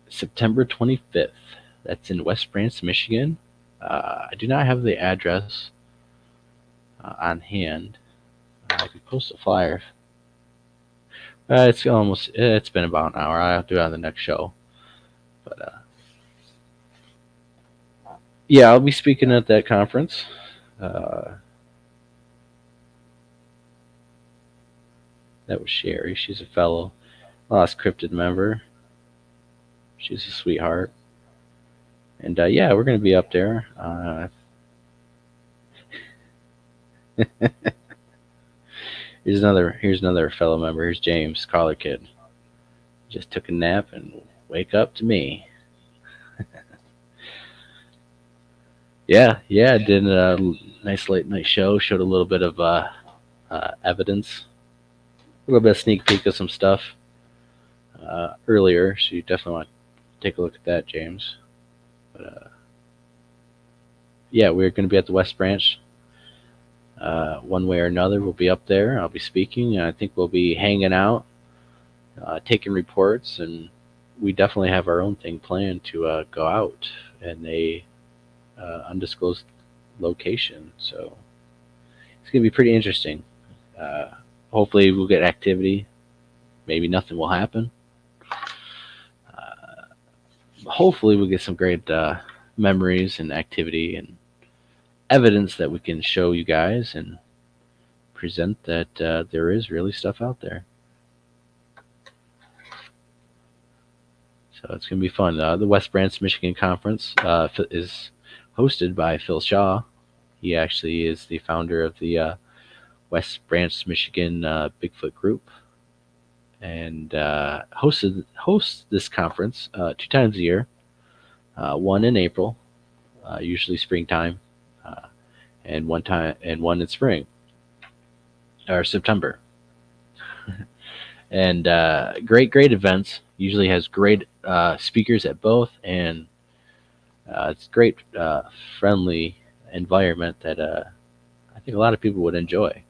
September 25th. That's in West Branch, Michigan. I do not have the address on hand. I could post a flyer. It's been about an hour. I'll do it on the next show. But yeah, I'll be speaking at that conference. That was Sherry. She's a fellow Lost Cryptid member. She's a sweetheart. And yeah, we're going to be up there. Here's another fellow member. Here's James, Collar Kid. Just took a nap and wake up to me. Yeah, I did a nice late night show. Showed a little bit of evidence, a little bit of sneak peek of some stuff earlier. So you definitely want to take a look at that, James. But yeah, we're going to be at the West Branch. One way or another, we'll be up there. I'll be speaking. And I think we'll be hanging out, taking reports, and we definitely have our own thing planned to go out in a undisclosed location. So it's going to be pretty interesting. Hopefully, we'll get activity. Maybe nothing will happen. Hopefully, we'll get some great memories and activity and evidence that we can show you guys and present that there is really stuff out there. So it's going to be fun. The West Branch, Michigan Conference is hosted by Phil Shaw. He actually is the founder of the West Branch, Michigan Bigfoot Group, and hosts this conference 2 times a year. One in April, usually springtime, and one in spring or September. And great events. Usually has great speakers at both, and it's a great friendly environment that I think a lot of people would enjoy.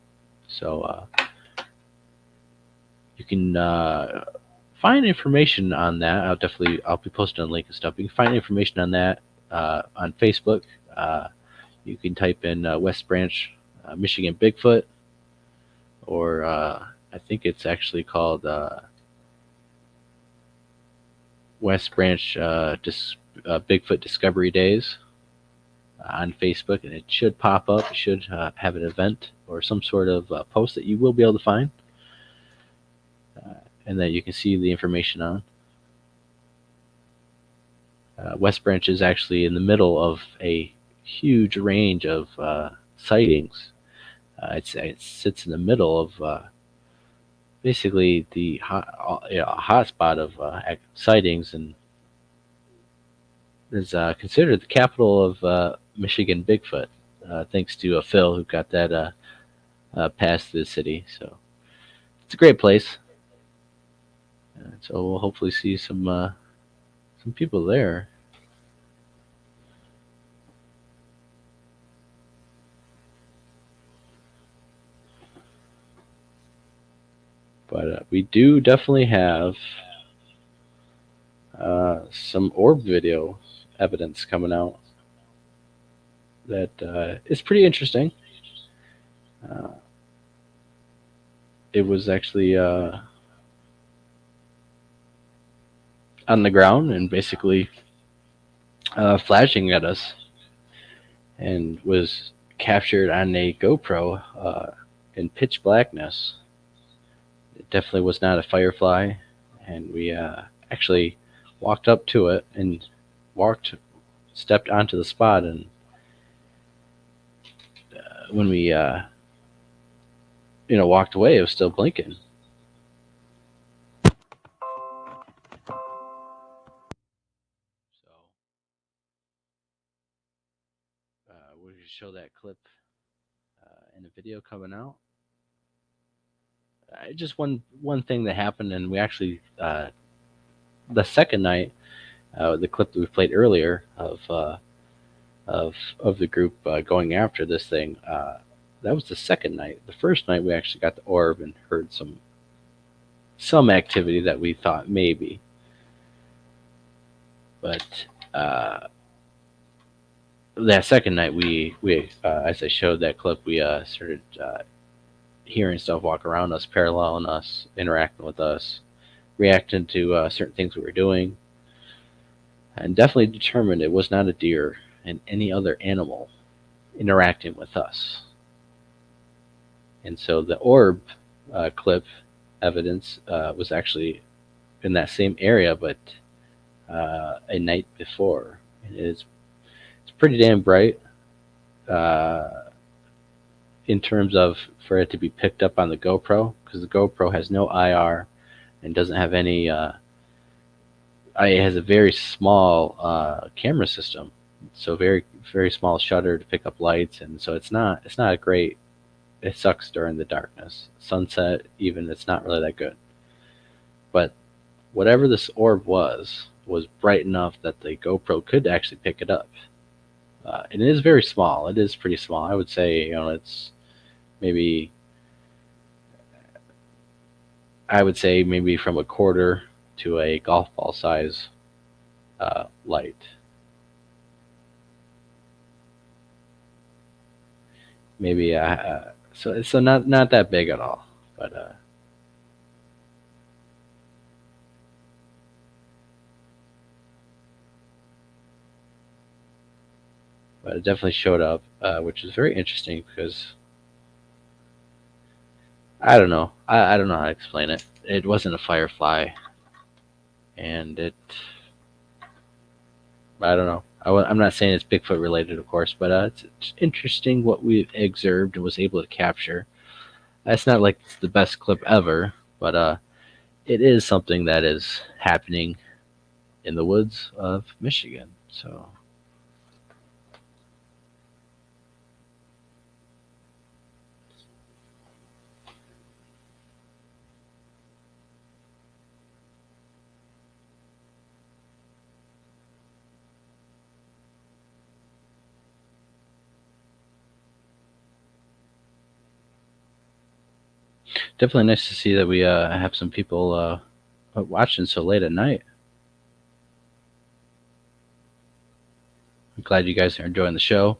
So you can find information on that. I'll be posting a link and stuff. You can find information on that on Facebook. You can type in West Branch, Michigan Bigfoot, or I think it's actually called West Branch Bigfoot Discovery Days on Facebook, and it should pop up. It should have an event or some sort of post that you will be able to find, and that you can see the information on. West Branch is actually in the middle of a huge range of sightings. It sits in the middle of basically the hot spot of sightings, and is considered the capital of Michigan Bigfoot, thanks to Phil, who got that passed to the city. So it's a great place. So we'll hopefully see some people there. But we do definitely have some orb video evidence coming out that is pretty interesting. Uh, it was actually on the ground and basically flashing at us, and was captured on a GoPro in pitch blackness. It definitely was not a firefly, and we actually walked up to it and stepped onto the spot, and when we walked away, it was still blinking. So we should show that clip in a video coming out. Just one thing that happened, and we actually the second night, the clip that we played earlier of the group going after this thing. That was the second night. The first night we actually got the orb and heard some activity that we thought maybe, but that second night we as I showed that clip, we started hearing stuff walk around us, paralleling us, interacting with us, reacting to certain things we were doing, and definitely determined it was not a deer and any other animal interacting with us. And so the orb clip evidence was actually in that same area, but a night before. And it's pretty damn bright in terms of for it to be picked up on the GoPro, because the GoPro has no IR and doesn't have any. It has a very small camera system, so very very small shutter to pick up lights, and so it's not a great. It sucks during the darkness, sunset even. It's not really that good. But whatever this orb was bright enough that the GoPro could actually pick it up. And it is very small. It is pretty small. I would say, it's maybe. I would say maybe from a quarter to a golf ball size light. Maybe so not that big at all, but it definitely showed up, which is very interesting because I don't know. I don't know how to explain it. It wasn't a firefly, and I don't know. I'm not saying it's Bigfoot related, of course, but it's interesting what we observed and was able to capture. It's not like it's the best clip ever, but it is something that is happening in the woods of Michigan. So. Definitely nice to see that we have some people watching so late at night. I'm glad you guys are enjoying the show.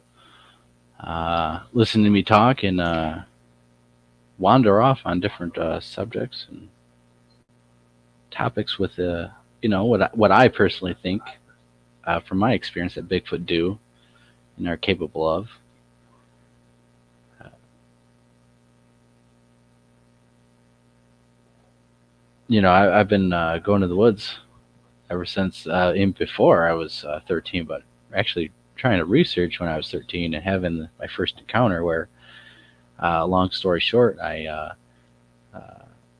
Listening to me talk and wander off on different subjects and topics with what I personally think from my experience that Bigfoot do and are capable of. I've been going to the woods ever since, even before I was 13, but actually trying to research when I was 13 and having my first encounter where, long story short, it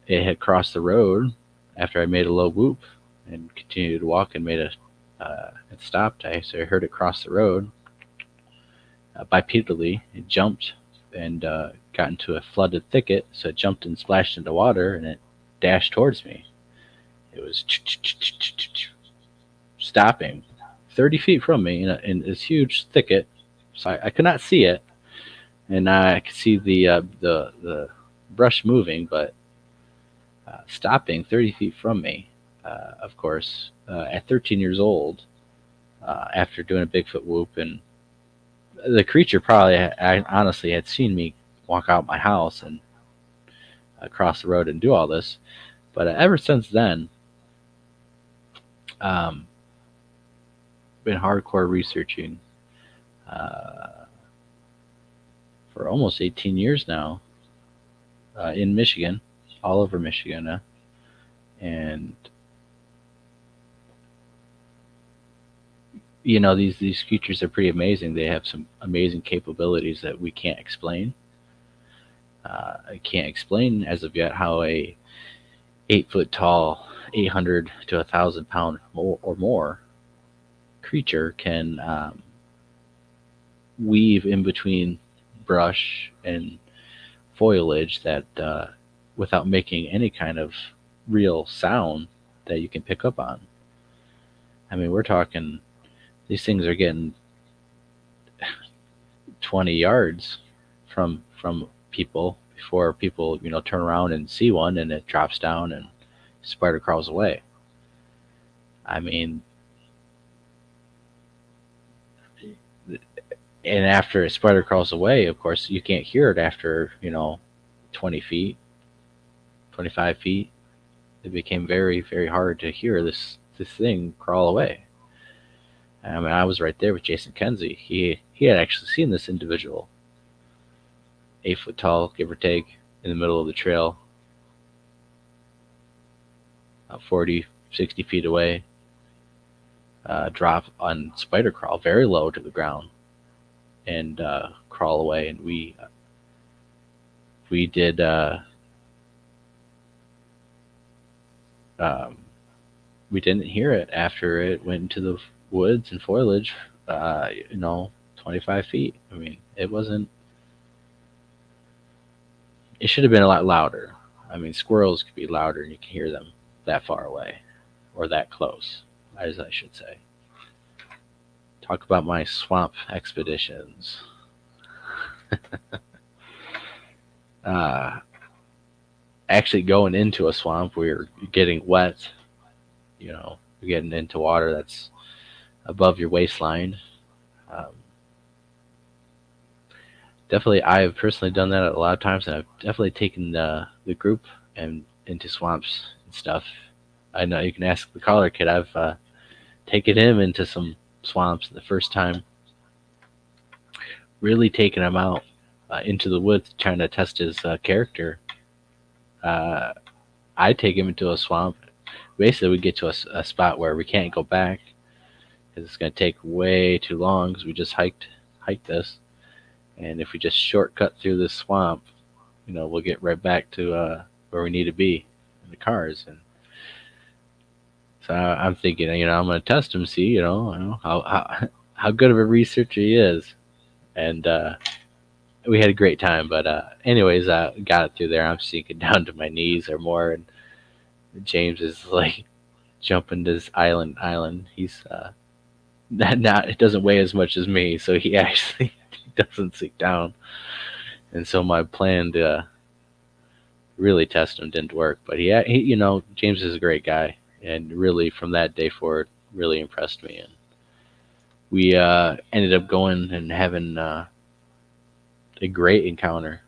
had crossed the road after I made a low whoop and continued to walk and it stopped. So I heard it cross the road bipedally. It jumped and got into a flooded thicket, so it jumped and splashed into water, and it dashed towards me. It was stopping 30 feet from me in this huge thicket, so I could not see it, and I could see the brush moving, but stopping 30 feet from me. Of course, at 13 years old, after doing a Bigfoot whoop, and the creature probably, I honestly had seen me walk out my house and across the road and do all this. But ever since then, um, been hardcore researching uh, for almost 18 years now in Michigan, all over Michigan, and these creatures are pretty amazing. They have some amazing capabilities that we can't explain. I can't explain as of yet how a 8 foot tall, 800 to 1,000 pound or more creature can weave in between brush and foliage that without making any kind of real sound that you can pick up on. I mean, we're talking, these things are getting 20 yards from people before people turn around and see one, and it drops down and spider crawls away. I mean, and after a spider crawls away, of course, you can't hear it after 20 feet, 25 feet. It became very, very hard to hear this thing crawl away. I mean, I was right there with Jason Kenzie. He had actually seen this individual, 8 foot tall, give or take, in the middle of the trail, 40, 60 feet away, drop on spider crawl very low to the ground and crawl away. And we did we didn't hear it after it went into the woods and foliage, 25 feet. I mean, it should have been a lot louder. I mean, squirrels could be louder and you can hear them that far away, or that close, as I should say. Talk about my swamp expeditions. Actually going into a swamp, we're getting wet, you're getting into water that's above your waistline. Definitely, I've personally done that a lot of times, and I've definitely taken the group and into swamps and stuff. I know you can ask the caller kid. I've taken him into some swamps the first time, really taking him out into the woods, trying to test his character. I take him into a swamp. Basically, we get to a spot where we can't go back because it's going to take way too long because we just hiked this. And if we just shortcut through this swamp, we'll get right back to where we need to be in the cars. And so I'm thinking, I'm going to test him, see, how good of a researcher he is. And we had a great time. But anyways, I got it through there. I'm sinking down to my knees or more. And James is like jumping this island. He's not it doesn't weigh as much as me, so he actually doesn't sink down. And so my plan to really test him didn't work. But he James is a great guy, and really from that day forward, really impressed me. And we ended up going and having a great encounter.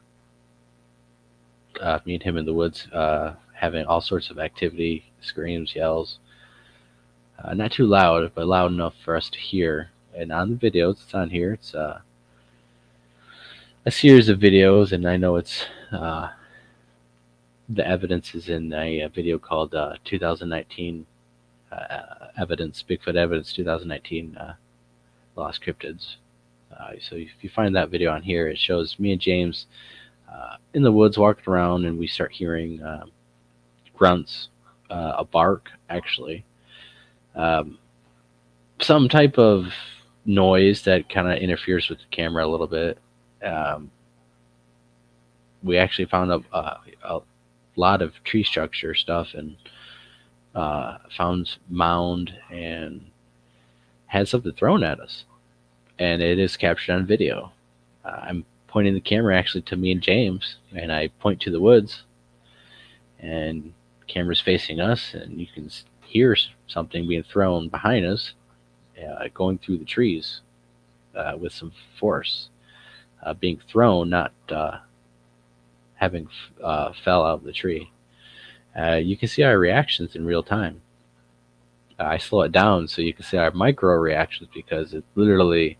Me and him in the woods, having all sorts of activity, screams, yells. Not too loud, but loud enough for us to hear. And on the videos, it's on here. It's a series of videos, and I know it's the evidence is in a video called 2019 Evidence, Bigfoot Evidence 2019 Lost Cryptids. So if you find that video on here, it shows me and James in the woods walking around, and we start hearing grunts, a bark actually, some type of noise that kind of interferes with the camera a little bit. We actually found a lot of tree structure stuff, and found mound and had something thrown at us, and it is captured on video. I'm pointing the camera actually to me and James, and I point to the woods, and the camera's facing us, and you can hear something being thrown behind us, going through the trees with some force, being thrown, not having fell out of the tree. You can see our reactions in real time. I slow it down so you can see our micro reactions because it literally,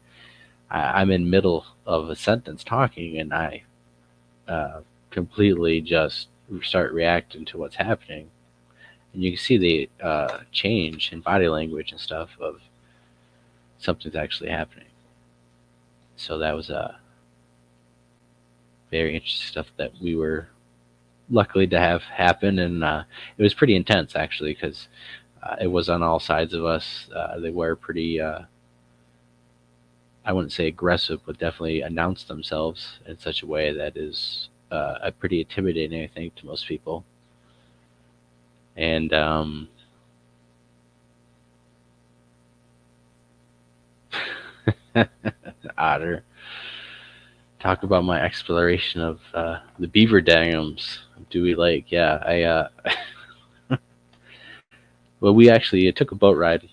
I'm in middle of a sentence talking and I completely just start reacting to what's happening. And you can see the change in body language and stuff of something's actually happening. So that was very interesting stuff that we were luckily to have happen, and it was pretty intense actually because it was on all sides of us. They were pretty, I wouldn't say aggressive, but definitely announced themselves in such a way that is a pretty intimidating, I think, to most people. And Otter, talk about my exploration of the beaver dams of Dewey Lake. Yeah, well, we actually took a boat ride.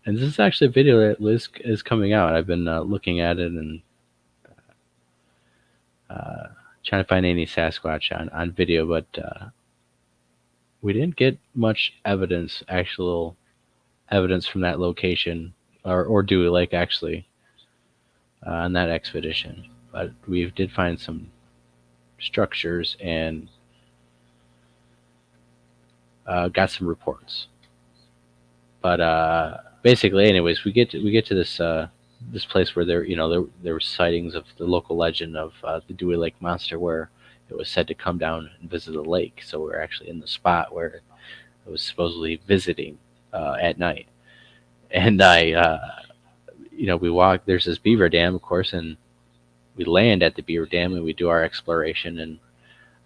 And this is actually a video that is coming out. I've been looking at it and trying to find any Sasquatch on video, but we didn't get much evidence, actual evidence from that location, or Dewey Lake actually, on that expedition. But we did find some structures and got some reports. But basically, anyways, we get to this place where there were sightings of the local legend of the Dewey Lake monster, where it was said to come down and visit the lake. So we're actually in the spot where it was supposedly visiting at night. And we walk. There's this beaver dam, of course, and we land at the beaver dam and we do our exploration. And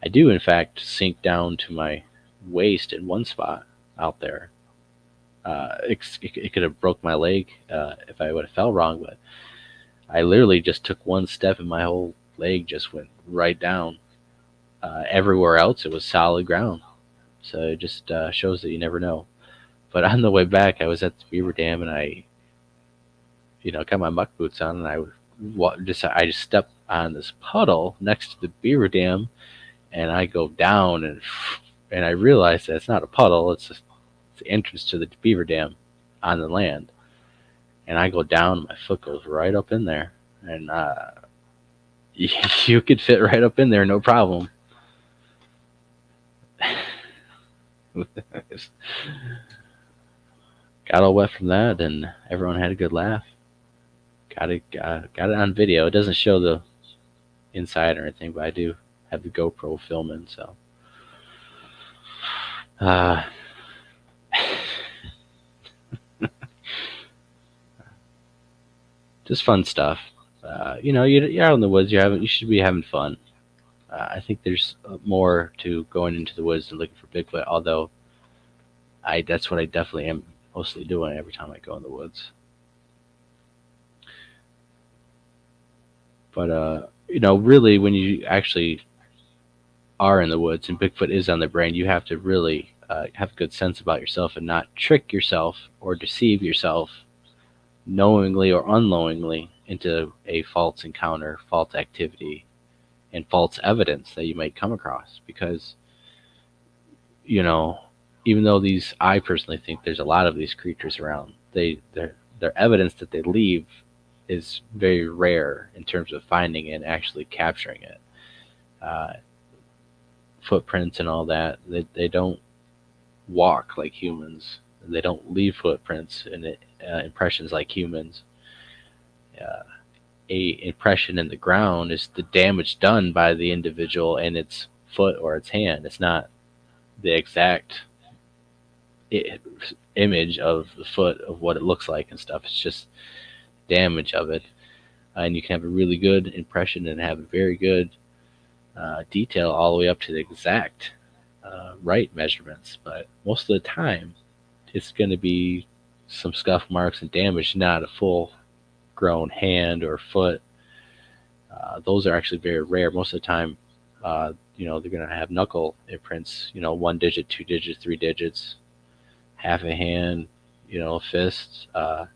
I do, in fact, sink down to my waist in one spot out there. It could have broke my leg if I would have fell wrong, but I literally just took one step and my whole leg just went right down. Everywhere else, it was solid ground. So it just shows that you never know. But on the way back, I was at the beaver dam and I got my muck boots on and I just stepped on this puddle next to the beaver dam, and I go down and I realized that it's not a puddle; it's the entrance to the beaver dam on the land. And I go down, and my foot goes right up in there, and you could fit right up in there, no problem. Got all wet from that, and everyone had a good laugh. Got it on video. It doesn't show the inside or anything, but I do have the GoPro filming, so. Just fun stuff. You're out in the woods. You should be having fun. I think there's more to going into the woods than looking for Bigfoot. Although, that's what I definitely am mostly doing every time I go in the woods. But really, when you actually are in the woods and Bigfoot is on the brain, you have to really have a good sense about yourself and not trick yourself or deceive yourself knowingly or unknowingly into a false encounter, false activity, and false evidence that you might come across. Because, even though I personally think there's a lot of these creatures around, their evidence that they leave is very rare in terms of finding it and actually capturing it. Footprints and all that, they don't walk like humans. They don't leave footprints and impressions like humans. A impression in the ground is the damage done by the individual and its foot or its hand. It's not the exact image of the foot of what it looks like and stuff. It's just damage of it. And you can have a really good impression and have a very good detail all the way up to the exact right measurements. But most of the time, it's going to be some scuff marks and damage, not a full grown hand or foot. Those are actually very rare. Most of the time, they're going to have knuckle imprints, 1 digit, 2 digits, 3 digits, half a hand, fists. And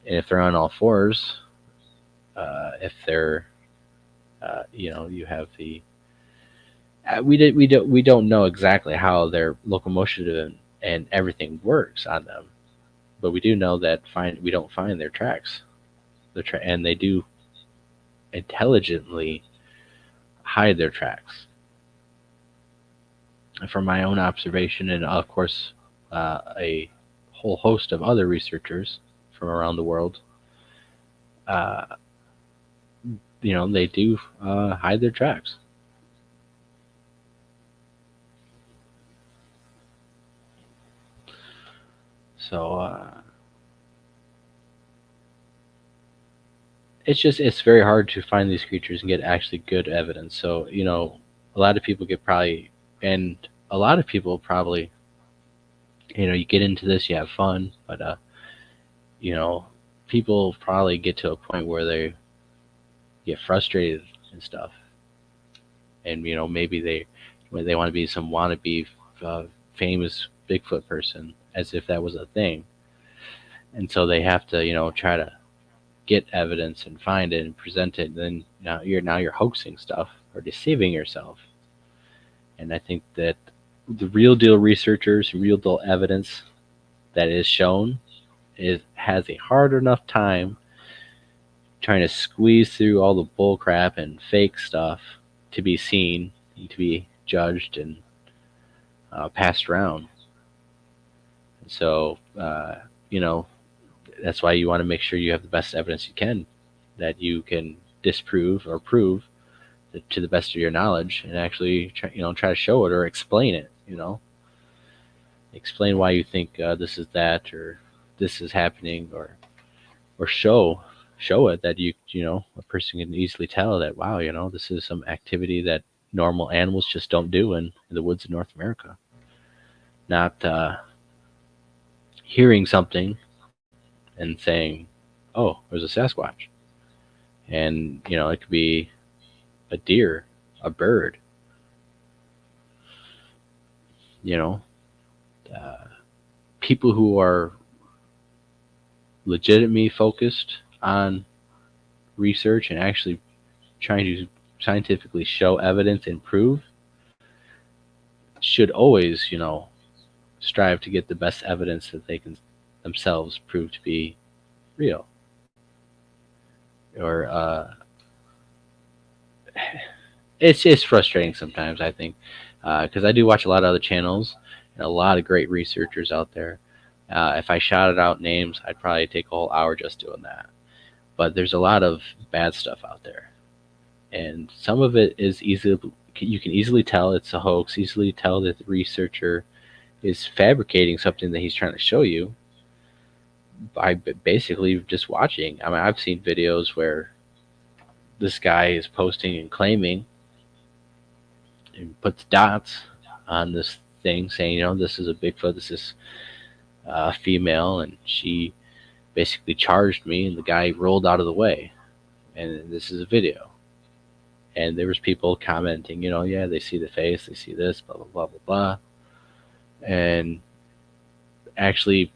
if they're on all fours, if they're, you have the. We don't know exactly how their locomotion and everything works on them, but we do know that we don't find their tracks, and they do intelligently hide their tracks. From my own observation, and of course, a whole host of other researchers from around the world, uh, they do hide their tracks. So it's very hard to find these creatures and get actually good evidence. So a lot of people and a lot of people probably, you get into this, you have fun, but people probably get to a point where they get frustrated and stuff, and maybe they want to be some wannabe famous Bigfoot person, as if that was a thing, and so they have to try to get evidence and find it and present it. And then you're hoaxing stuff or deceiving yourself. And I think that the real deal researchers, real deal evidence that is shown, has a hard enough time trying to squeeze through all the bull crap and fake stuff to be seen, to be judged and passed around. And so that's why you want to make sure you have the best evidence you can, that you can disprove or prove to the best of your knowledge, and actually try to show it or explain it. Explain why you think this is that, or this is happening, or show it that a person can easily tell that, wow, this is some activity that normal animals just don't do in the woods of North America. Not hearing something and saying, oh, there's a Sasquatch. And, it could be a deer, a bird, people who are legitimately focused on research and actually trying to scientifically show evidence and prove should always, strive to get the best evidence that they can themselves prove to be real. Or it's frustrating sometimes, I think, because I do watch a lot of other channels and a lot of great researchers out there. If I shouted out names, I'd probably take a whole hour just doing that. But there's a lot of bad stuff out there, and some of it is you can easily tell it's a hoax, easily tell that the researcher is fabricating something that he's trying to show you by basically just watching. I mean, I've seen videos where this guy is posting and claiming and puts dots on this thing saying, this is a Bigfoot, this is a female, and she basically charged me, and the guy rolled out of the way, and this is a video. And there was people commenting, yeah, they see the face, they see this, blah, blah, blah, blah, blah. And actually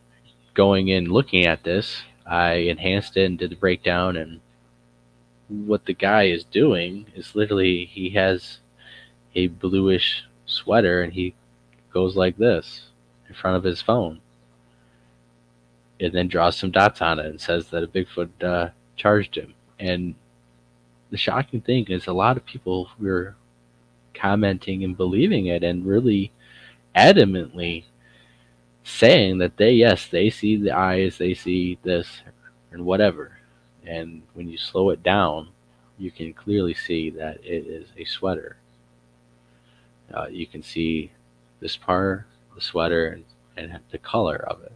going in looking at this, I enhanced it and did the breakdown, and what the guy is doing is literally, he has a bluish sweater and he goes like this in front of his phone, and then draws some dots on it and says that a Bigfoot charged him. And the shocking thing is, a lot of people were commenting and believing it, and really adamantly saying that they see the eyes, they see this, and whatever. And when you slow it down, you can clearly see that it is a sweater. You can see this part, the sweater, and the color of it.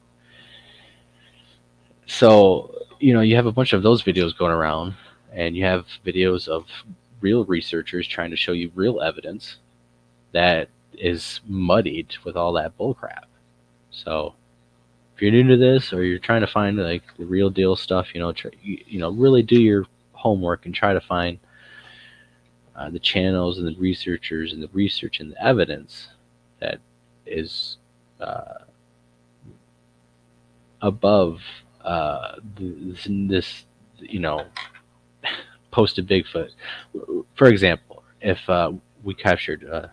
So, you have a bunch of those videos going around, and you have videos of real researchers trying to show you real evidence that is muddied with all that bullcrap. So, if you're new to this, or you're trying to find like the real deal stuff, really do your homework and try to find the channels and the researchers and the research and the evidence that is above this, posted Bigfoot. For example, if we captured a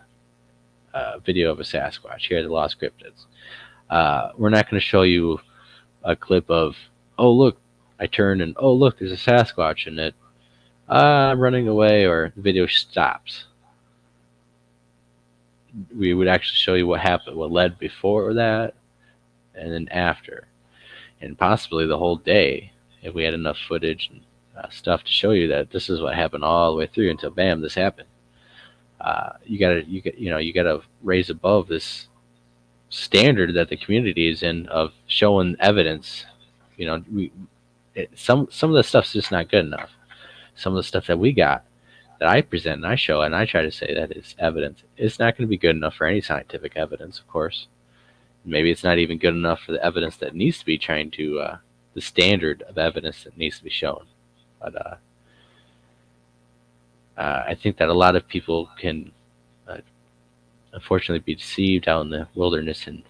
video of a Sasquatch here at the Lost Cryptids, we're not going to show you a clip of, oh look, I turned and oh look, there's a Sasquatch in it. I'm running away, or the video stops. We would actually show you what happened, what led before that, and then after, and possibly the whole day if we had enough footage and stuff to show you that this is what happened all the way through until bam, this happened. You gotta raise above this standard that the community is in of showing evidence. Some of the stuff's just not good enough. Some of the stuff that we got, that I present and I show and I try to say that is evidence, it's not going to be good enough for any scientific evidence, of course. Maybe it's not even good enough for the evidence that needs to be trying to, the standard of evidence that needs to be shown. But I think that a lot of people can unfortunately be deceived out in the wilderness and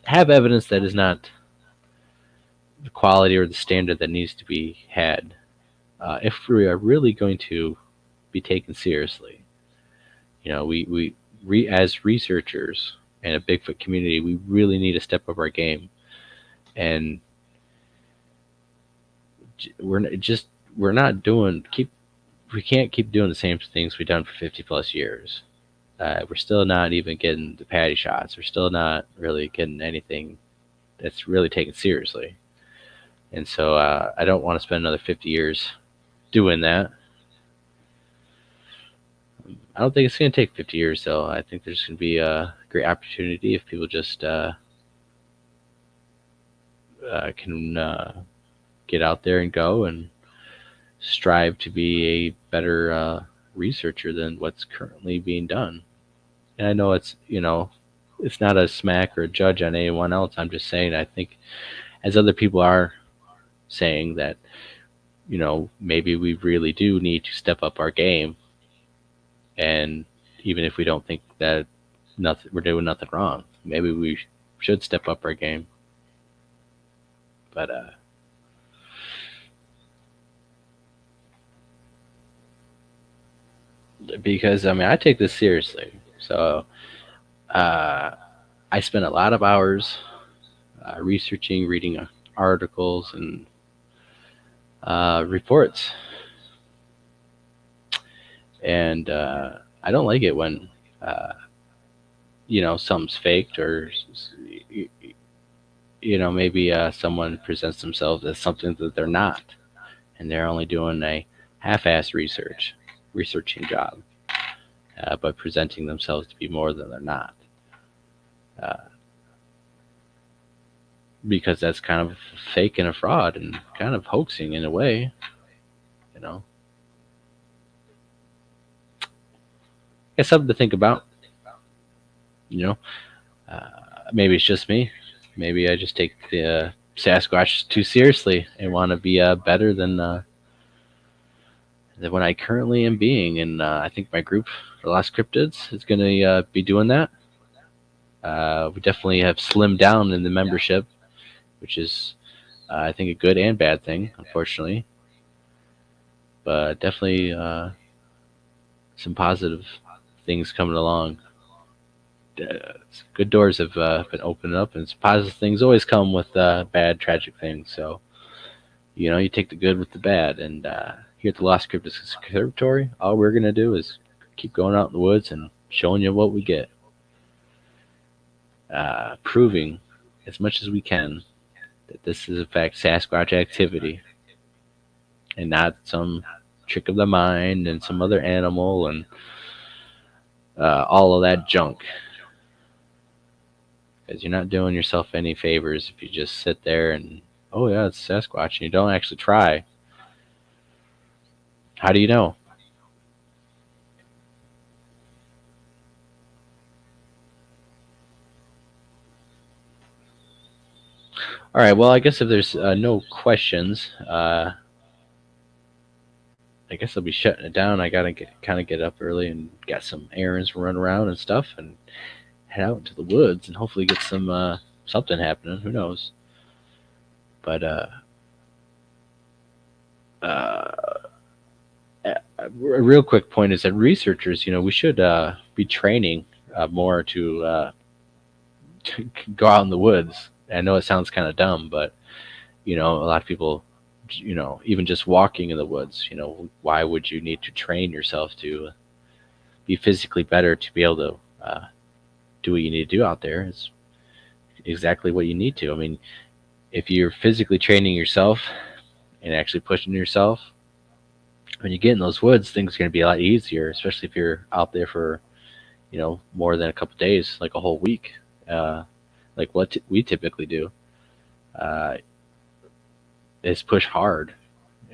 have evidence that is not the quality or the standard that needs to be had. If we are really going to be taken seriously, we as researchers and a Bigfoot community, we really need to step up our game, and we can't keep doing the same things we've done for 50 plus years. We're still not even getting the patty shots. We're still not really getting anything that's really taken seriously. And so I don't want to spend another 50 years doing that. I don't think it's going to take 50 years, though. I think there's going to be a great opportunity if people just can get out there and go and strive to be a better researcher than what's currently being done. And I know it's not a smack or a judge on anyone else. I'm just saying, I think as other people are saying that, maybe we really do need to step up our game. And even if we don't think that we're doing nothing wrong, maybe we should step up our game. But because I take this seriously. So I spent a lot of hours researching, reading articles and reports. And I don't like it when, something's faked, or, maybe someone presents themselves as something that they're not. And they're only doing a half-assed researching job, but presenting themselves to be more than they're not. Because that's kind of fake and a fraud and kind of hoaxing in a way, It's something to think about. Maybe it's just me. Maybe I just take the Sasquatch too seriously and want to be better than what I currently am being. And I think my group, the Lost Cryptids, is going to be doing that. We definitely have slimmed down in the membership, which is, I think, a good and bad thing, unfortunately. But definitely some positive things coming along. Good doors have been opening up, and positive things always come with bad, tragic things. So, you take the good with the bad. And here at the Lost Cryptids Conservatory, all we're going to do is keep going out in the woods and showing you what we get. Proving as much as we can that this is, in fact, Sasquatch activity and not some trick of the mind and some other animal and all of that junk. Because you're not doing yourself any favors if you just sit there and, oh yeah, it's Sasquatch, and you don't actually try. How do you know? All right, well, I guess if there's no questions, I guess I'll be shutting it down. I gotta get up early and got some errands to run around and stuff, and head out into the woods and hopefully get some something happening. Who knows? But a real quick point is that researchers, we should be training more to go out in the woods. I know it sounds kind of dumb, but a lot of people, even just walking in the woods, why would you need to train yourself to be physically better to be able to do what you need to do out there? It's exactly what you need to. I mean, if you're physically training yourself and actually pushing yourself, when you get in those woods, things are going to be a lot easier, especially if you're out there for, more than a couple days, like a whole week, like what we typically do, is push hard.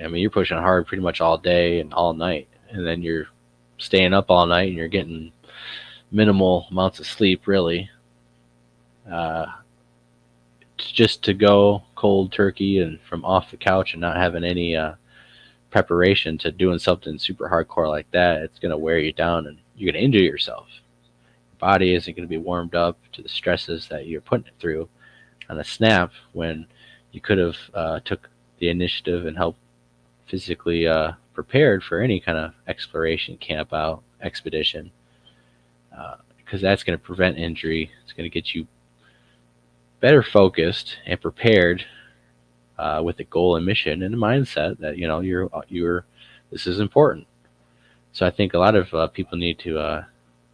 I mean, you're pushing hard pretty much all day and all night, and then you're staying up all night and you're getting minimal amounts of sleep, really. Uh, just to go cold turkey and from off the couch and not having any preparation to doing something super hardcore like that, it's going to wear you down and you're going to injure yourself. Your body isn't going to be warmed up to the stresses that you're putting it through on a snap when you could have took the initiative and helped physically prepared for any kind of exploration, camp out, expedition, because that's going to prevent injury. It's going to get you better focused and prepared with a goal and mission and a mindset that you're this is important. So I think a lot of people need to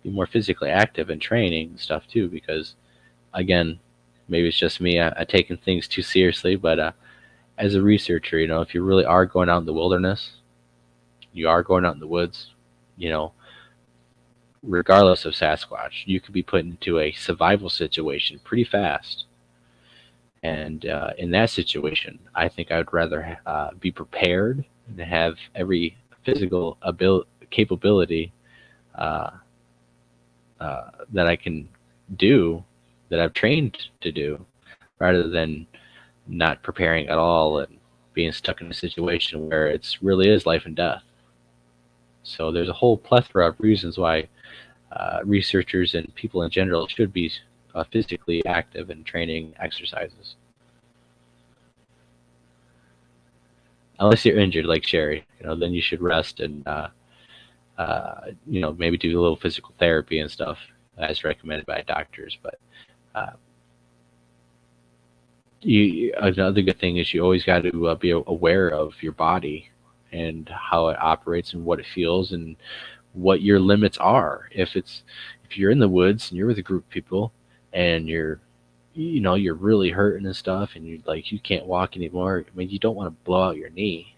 be more physically active in training and stuff too, because again, maybe it's just me. I taking things too seriously, but as a researcher, if you really are going out in the wilderness, you are going out in the woods, regardless of Sasquatch, you could be put into a survival situation pretty fast. And in that situation, I think I would rather be prepared and have every physical capability that I can do, that I've trained to do, rather than not preparing at all and being stuck in a situation where it's really is life and death. So there's a whole plethora of reasons why researchers and people in general should be physically active and training exercises. Unless you're injured like Sherry, then you should rest and maybe do a little physical therapy and stuff as recommended by doctors. But another good thing is you always got to be aware of your body and how it operates and what it feels and what your limits are. If you're in the woods and you're with a group of people and you're really hurting and stuff and you can't walk anymore, I mean, you don't want to blow out your knee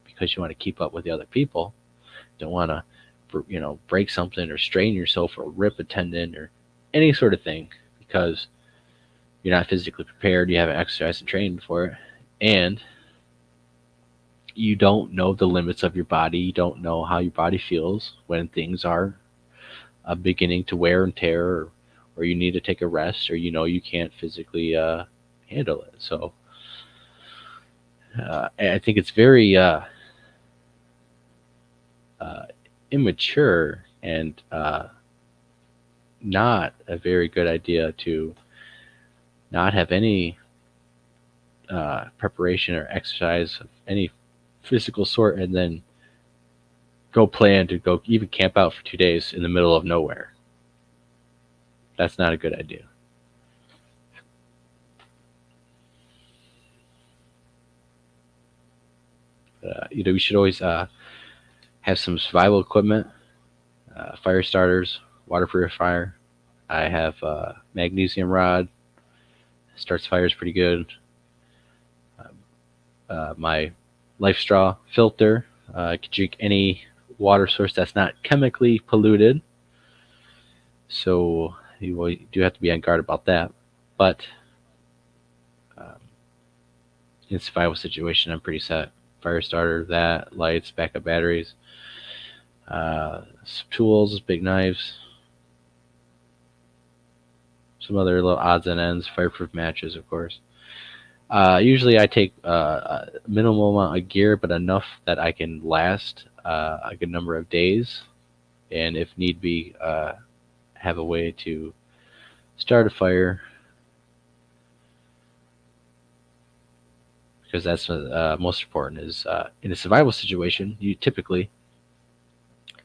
because you want to keep up with the other people. You don't want to break something or strain yourself or rip a tendon or any sort of thing because you're not physically prepared, you haven't exercised and trained for it, and you don't know the limits of your body. You don't know how your body feels when things are beginning to wear and tear, or you need to take a rest, or you can't physically handle it. So I think it's very immature and not a very good idea to not have any preparation or exercise of any physical sort and then go plan to go even camp out for 2 days in the middle of nowhere. That's not a good idea. We should always have some survival equipment, fire starters, water purifier. I have a magnesium rod, starts fires pretty good. My life straw filter. I can drink any water source that's not chemically polluted. So you do have to be on guard about that. But in a survival situation, I'm pretty set. Fire starter, that, lights, backup batteries, some tools, big knives, some other little odds and ends, fireproof matches, of course. Usually I take a minimal amount of gear, but enough that I can last a good number of days, and if need be, have a way to start a fire. because that's most important. Is in a survival situation, you typically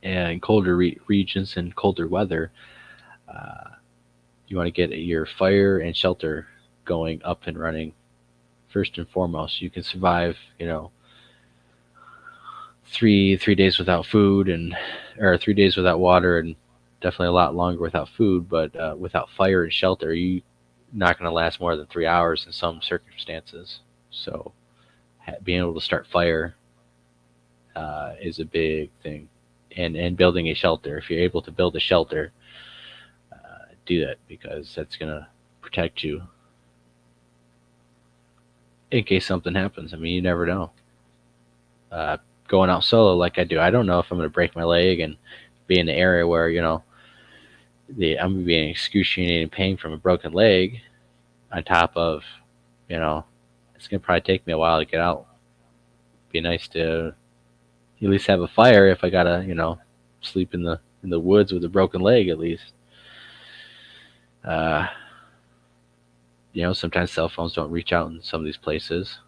in colder regions and colder weather, uh, you want to get your fire and shelter going up and running first and foremost. You can survive, 3 days without food or 3 days without water, and definitely a lot longer without food. But without fire and shelter, you're not going to last more than 3 hours in some circumstances. So being able to start fire is a big thing, and building a shelter. If you're able to build a shelter, do that, because that's going to protect you in case something happens. I mean, you never know. Going out solo like I do, I don't know if I'm going to break my leg and be in the area where I'm going to be in excruciating pain from a broken leg. On top of, it's going to probably take me a while to get out. Be nice to at least have a fire if I gotta, sleep in the woods with a broken leg at least. Sometimes cell phones don't reach out in some of these places.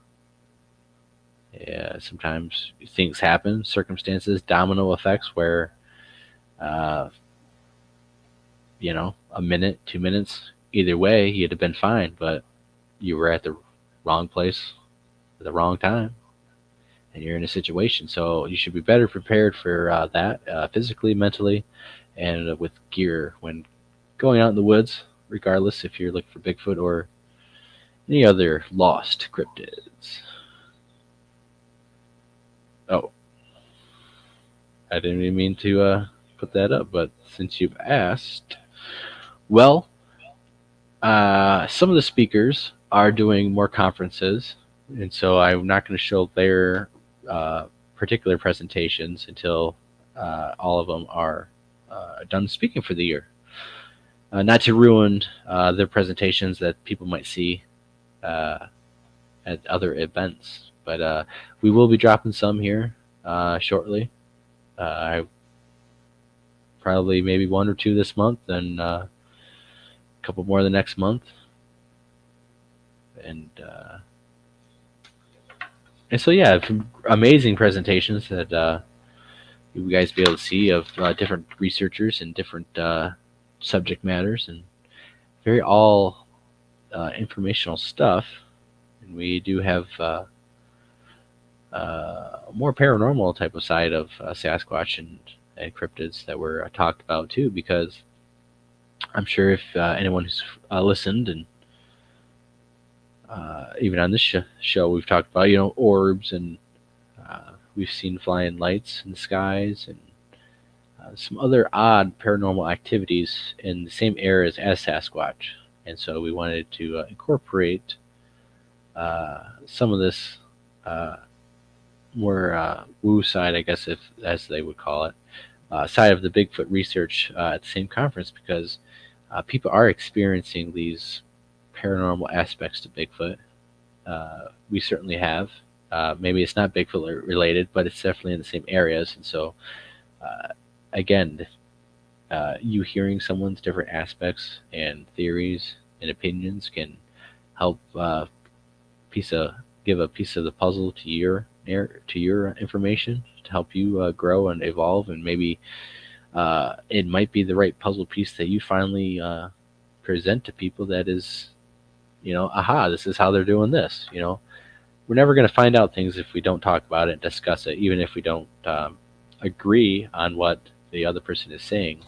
Yeah, sometimes things happen, circumstances, domino effects where, a minute, 2 minutes, either way, you'd have been fine, but you were at the wrong place at the wrong time, and you're in a situation. So you should be better prepared for that, physically, mentally, and with gear when going out in the woods, regardless if you're looking for Bigfoot or any other lost cryptids. Oh, I didn't even mean to put that up, but since you've asked, well, some of the speakers are doing more conferences, and so I'm not going to show their particular presentations until all of them are done speaking for the year. Not to ruin their presentations that people might see at other events, but we will be dropping some here shortly. I probably maybe 1 or 2 this month, and a couple more the next month, and so yeah, amazing presentations that you guys be able to see of different researchers and different subject matters, and very all informational stuff. And we do have more paranormal type of side of Sasquatch and cryptids that were talked about too, because I'm sure if anyone who's listened, and even on this show we've talked about orbs, and we've seen flying lights in the skies, and some other odd paranormal activities in the same areas as Sasquatch. And so we wanted to incorporate some of this more woo side, I guess, if as they would call it, side of the Bigfoot research at the same conference, because people are experiencing these paranormal aspects to Bigfoot. We certainly have. Maybe it's not Bigfoot related, but it's definitely in the same areas. And so, again, you hearing someone's different aspects and theories and opinions can help give a piece of the puzzle to your information, to help you grow and evolve, and maybe it might be the right puzzle piece that you finally present to people that is, aha, this is how they're doing this. We're never going to find out things if we don't talk about it and discuss it, even if we don't agree on what the other person is saying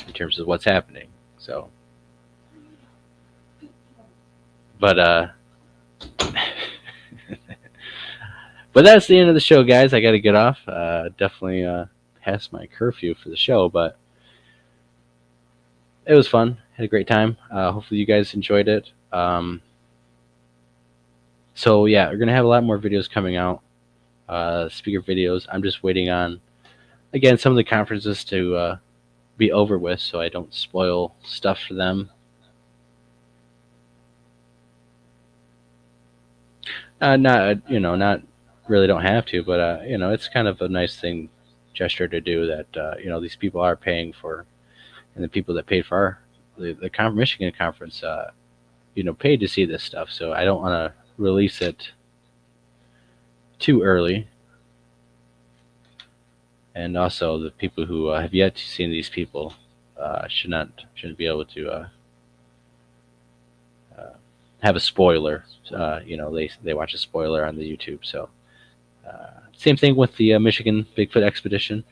in terms of what's happening. So, but but that's the end of the show, guys. I got to get off. Definitely past my curfew for the show, but it was fun. Had a great time. Hopefully you guys enjoyed it. So yeah, we're gonna have a lot more videos coming out. Speaker videos. I'm just waiting on, again, some of the conferences to be over with, so I don't spoil stuff for them. Not really, don't have to, but it's kind of a nice gesture to do that. These people are paying for, and the people that paid for the Michigan conference, paid to see this stuff. So I don't want to release it too early. And also, the people who have yet to see these people shouldn't be able to have a spoiler. They watch a spoiler on the YouTube. So same thing with the Michigan Bigfoot expedition.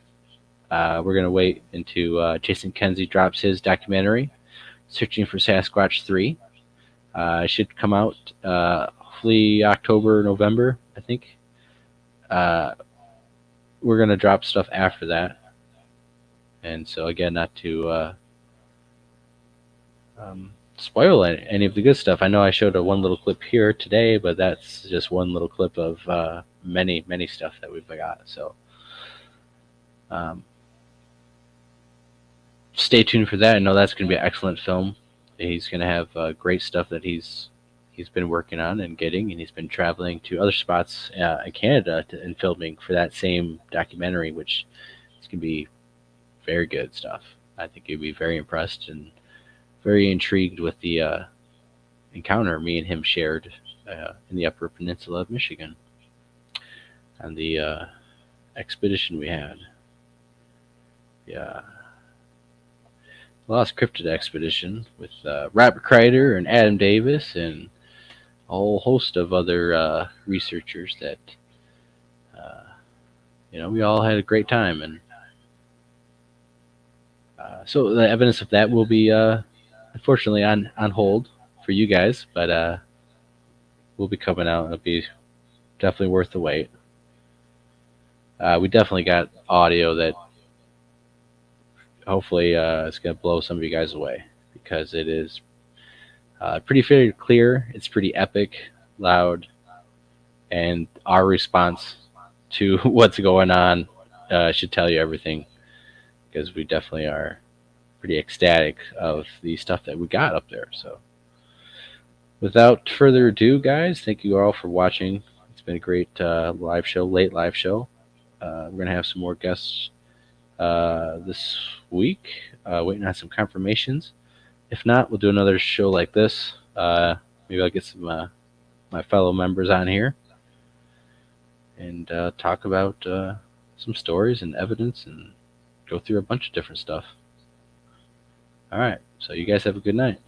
We're gonna wait until Jason Kenzie drops his documentary, Searching for Sasquatch 3. It should come out hopefully October, November, I think. We're gonna drop stuff after that, and so again, not to spoil any of the good stuff. I know I showed one little clip here today, but that's just one little clip of many stuff that we've got. So stay tuned for that. I know that's going to be an excellent film. He's going to have great stuff that he's been working on and getting, and he's been traveling to other spots in Canada and filming for that same documentary, which is going to be very good stuff. I think you'll be very impressed and very intrigued with the encounter me and him shared in the Upper Peninsula of Michigan and the expedition we had. Yeah. Lost Cryptid expedition with Robert Kreider and Adam Davis and a whole host of other researchers that we all had a great time, and so the evidence of that will be unfortunately on hold for you guys, but will be coming out. It'll be definitely worth the wait. We definitely got audio that hopefully is going to blow some of you guys away, because it is pretty fairly clear. It's pretty epic, loud, and our response to what's going on should tell you everything, because we definitely are pretty ecstatic of the stuff that we got up there. So without further ado, guys, thank you all for watching. It's been a great live show, late live show. We're going to have some more guests this week, waiting on some confirmations. If not, we'll do another show like this. Maybe I'll get some my fellow members on here and talk about some stories and evidence and go through a bunch of different stuff. All right, so you guys have a good night.